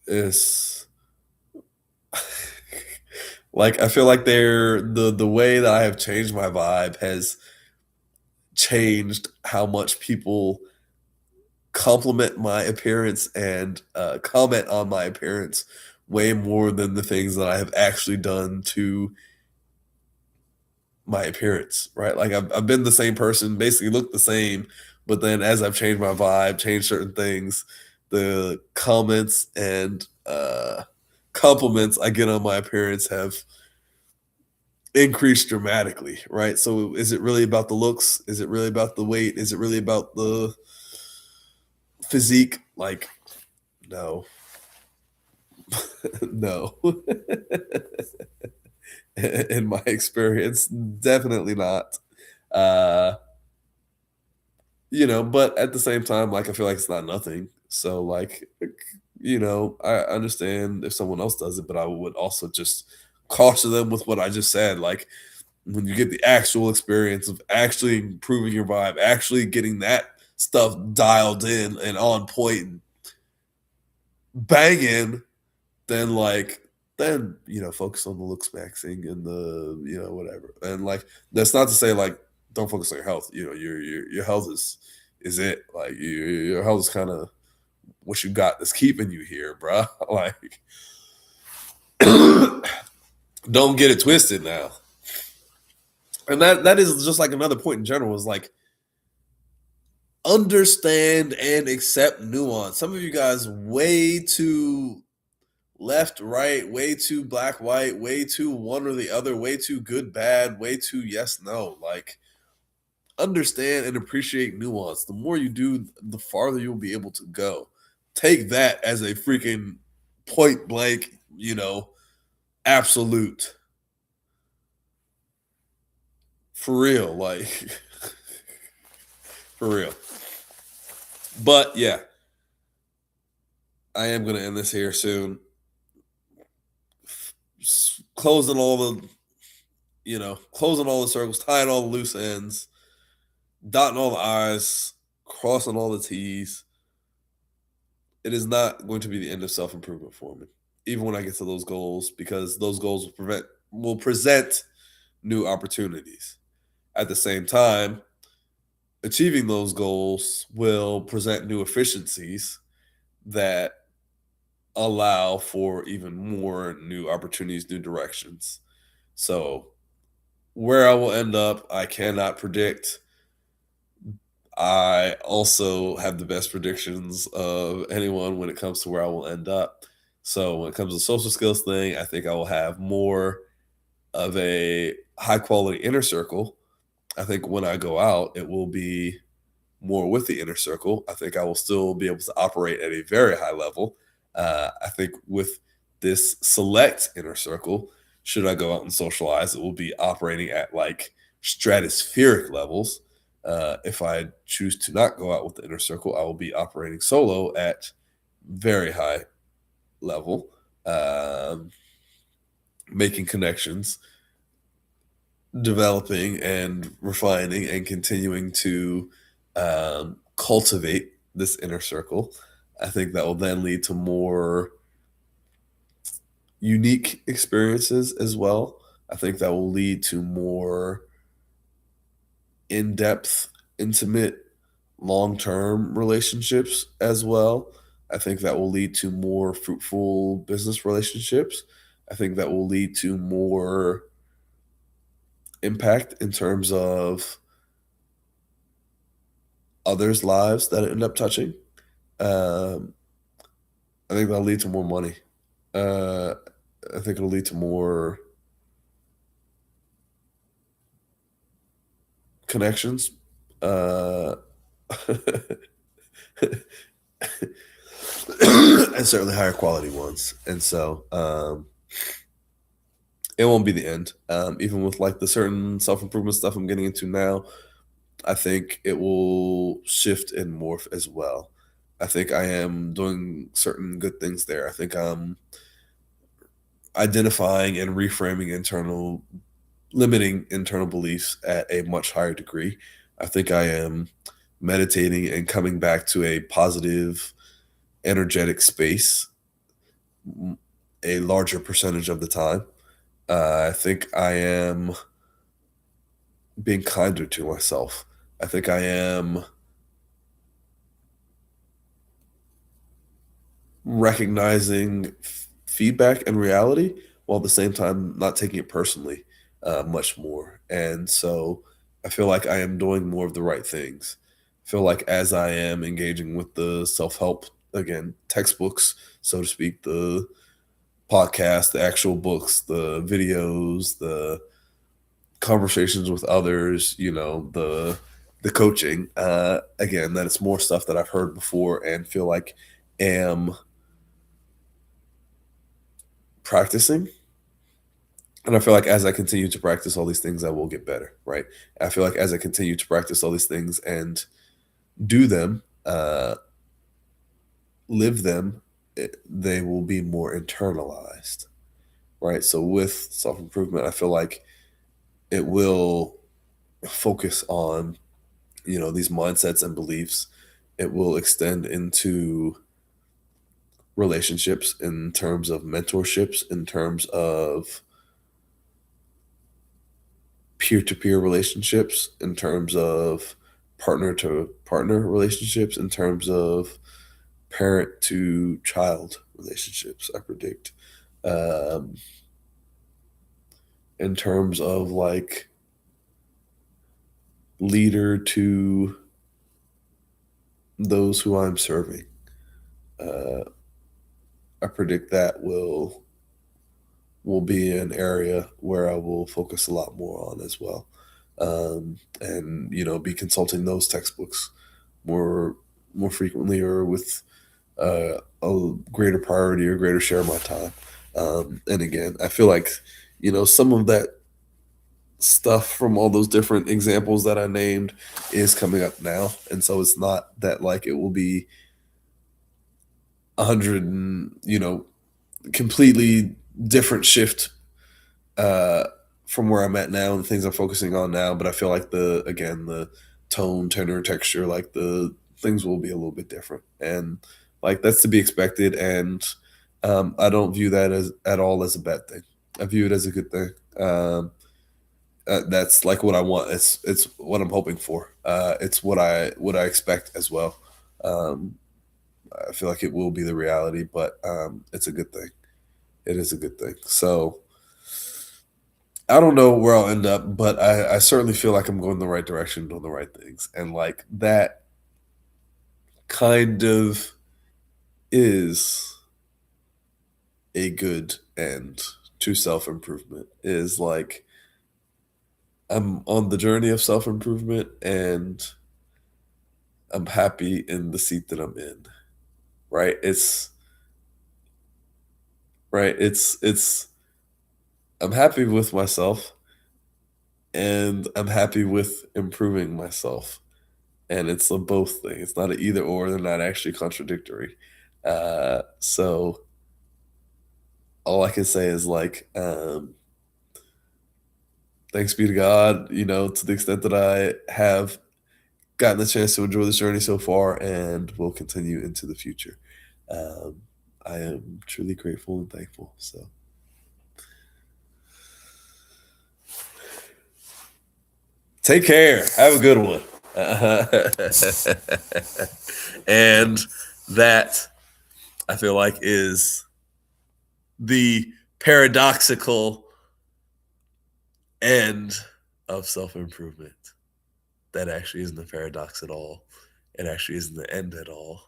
[SPEAKER 2] is like I feel like the way that I have changed my vibe has changed how much people compliment my appearance and comment on my appearance way more than the things that I have actually done to my appearance, right? Like I've been the same person, basically looked the same, but then as I've changed my vibe, changed certain things, the comments and compliments I get on my appearance have increased dramatically, right? So is it really about the looks? Is it really about the weight? Is it really about the physique? Like, no. No. In my experience, definitely not. Uh, but at the same time, like I feel like it's not nothing. So like, I understand if someone else does it, but I would also just caution them with what I just said. Like when you get the actual experience of actually improving your vibe, actually getting that stuff dialed in and on point and banging, then focus on the looks maxing and the whatever. And like that's not to say like don't focus on your health. Your health is it. Like your health is kind of what you got that's keeping you here, bruh. Like don't get it twisted now. And that is just like another point in general is like understand and accept nuance. Some of you guys way too left, right, way too black, white, way too one or the other, way too good, bad, way too yes, no. Like, understand and appreciate nuance. The more you do, the farther you'll be able to go. Take that as a freaking point blank, absolute. For real, like for real. But yeah, I am going to end this here soon. Closing all the circles, tying all the loose ends, dotting all the I's, crossing all the T's. It is not going to be the end of self-improvement for me, even when I get to those goals, because those goals will present new opportunities. At the same time, achieving those goals will present new efficiencies that allow for even more new opportunities, new directions. So where I will end up, I cannot predict. I also have the best predictions of anyone when it comes to where I will end up. So when it comes to the social skills thing, I think I will have more of a high quality inner circle. I think when I go out, it will be more with the inner circle. I think I will still be able to operate at a very high level. I think with this select inner circle, should I go out and socialize, it will be operating at like stratospheric levels. If I choose to not go out with the inner circle, I will be operating solo at very high level, making connections, developing and refining and continuing to cultivate this inner circle. I think that will then lead to more unique experiences as well. I think that will lead to more in-depth, intimate, long-term relationships as well. I think that will lead to more fruitful business relationships. I think that will lead to more impact in terms of others' lives that I end up touching. Um, I think that'll lead to more money. Uh, I think it'll lead to more connections. Uh, and certainly higher quality ones. And so it won't be the end. Even with like the certain self improvement stuff I'm getting into now, I think it will shift and morph as well. I think I am doing certain good things there. I think I'm identifying and reframing limiting internal beliefs at a much higher degree. I think I am meditating and coming back to a positive, energetic space a larger percentage of the time. I think I am being kinder to myself. I think I am recognizing feedback and reality while at the same time not taking it personally much more. And so I feel like I am doing more of the right things. I feel like as I am engaging with the self help, again, textbooks, so to speak, the podcast, the actual books, the videos, the conversations with others, the coaching, again, that it's more stuff that I've heard before and feel like am practicing. And I feel like as I continue to practice all these things, I will get better, right? I feel like as I continue to practice all these things and do them, live them, they will be more internalized, right? So with self improvement, I feel like it will focus on, these mindsets and beliefs. It will extend into relationships in terms of mentorships, in terms of peer-to-peer relationships, in terms of partner to partner relationships, in terms of parent to child relationships, I predict. Um, in terms of like leader to those who I'm serving. Uh, I predict that will be an area where I will focus a lot more on as well, and be consulting those textbooks more more frequently or with a greater priority or greater share of my time. And again, I feel like some of that stuff from all those different examples that I named is coming up now, and so it's not that like it will be 100 and completely different shift uh, from where I'm at now and the things I'm focusing on now. But I feel like the tone, tenor, texture, like the things will be a little bit different, and like that's to be expected. And I don't view that as at all as a bad thing. I view it as a good thing. That's like what I want. It's what I'm hoping for. It's what I expect as well. Um, I feel like it will be the reality, but it's a good thing. It is a good thing. So I don't know where I'll end up, but I certainly feel like I'm going the right direction, doing the right things. And like that kind of is a good end to self improvement, is like I'm on the journey of self improvement and I'm happy in the seat that I'm in. Right. It's I'm happy with myself and I'm happy with improving myself. And it's a both thing. It's not an either or. They're not actually contradictory. So all I can say is like, thanks be to God, to the extent that I have gotten the chance to enjoy this journey so far and will continue into the future. Um, I am truly grateful and thankful. So take care. Have a good one. And that I feel like is the paradoxical end of self improvement. That actually isn't a paradox at all. It actually isn't the end at all.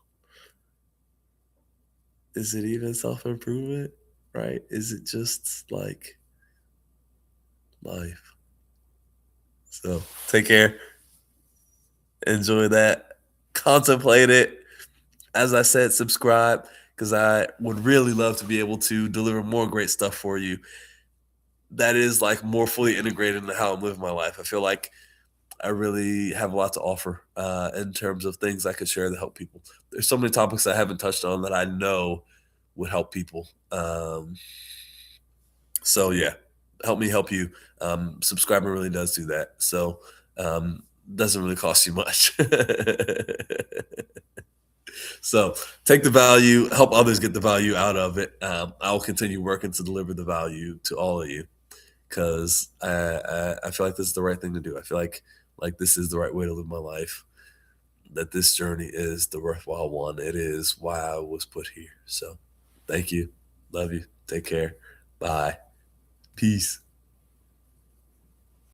[SPEAKER 2] Is it even self improvement? Right? Is it just like life? So take care. Enjoy that. Contemplate it. As I said, subscribe because I would really love to be able to deliver more great stuff for you that is like more fully integrated into how I'm living my life. I feel like I really have a lot to offer in terms of things I could share that help people. There's so many topics I haven't touched on that I know would help people. So yeah, help me help you. Subscribing really does do that. So doesn't really cost you much. So take the value, help others get the value out of it. I will continue working to deliver the value to all of you because I feel like this is the right thing to do. I feel like this is the right way to live my life. That this journey is the worthwhile one. It is why I was put here. So thank you. Love you. Take care. Bye. Peace.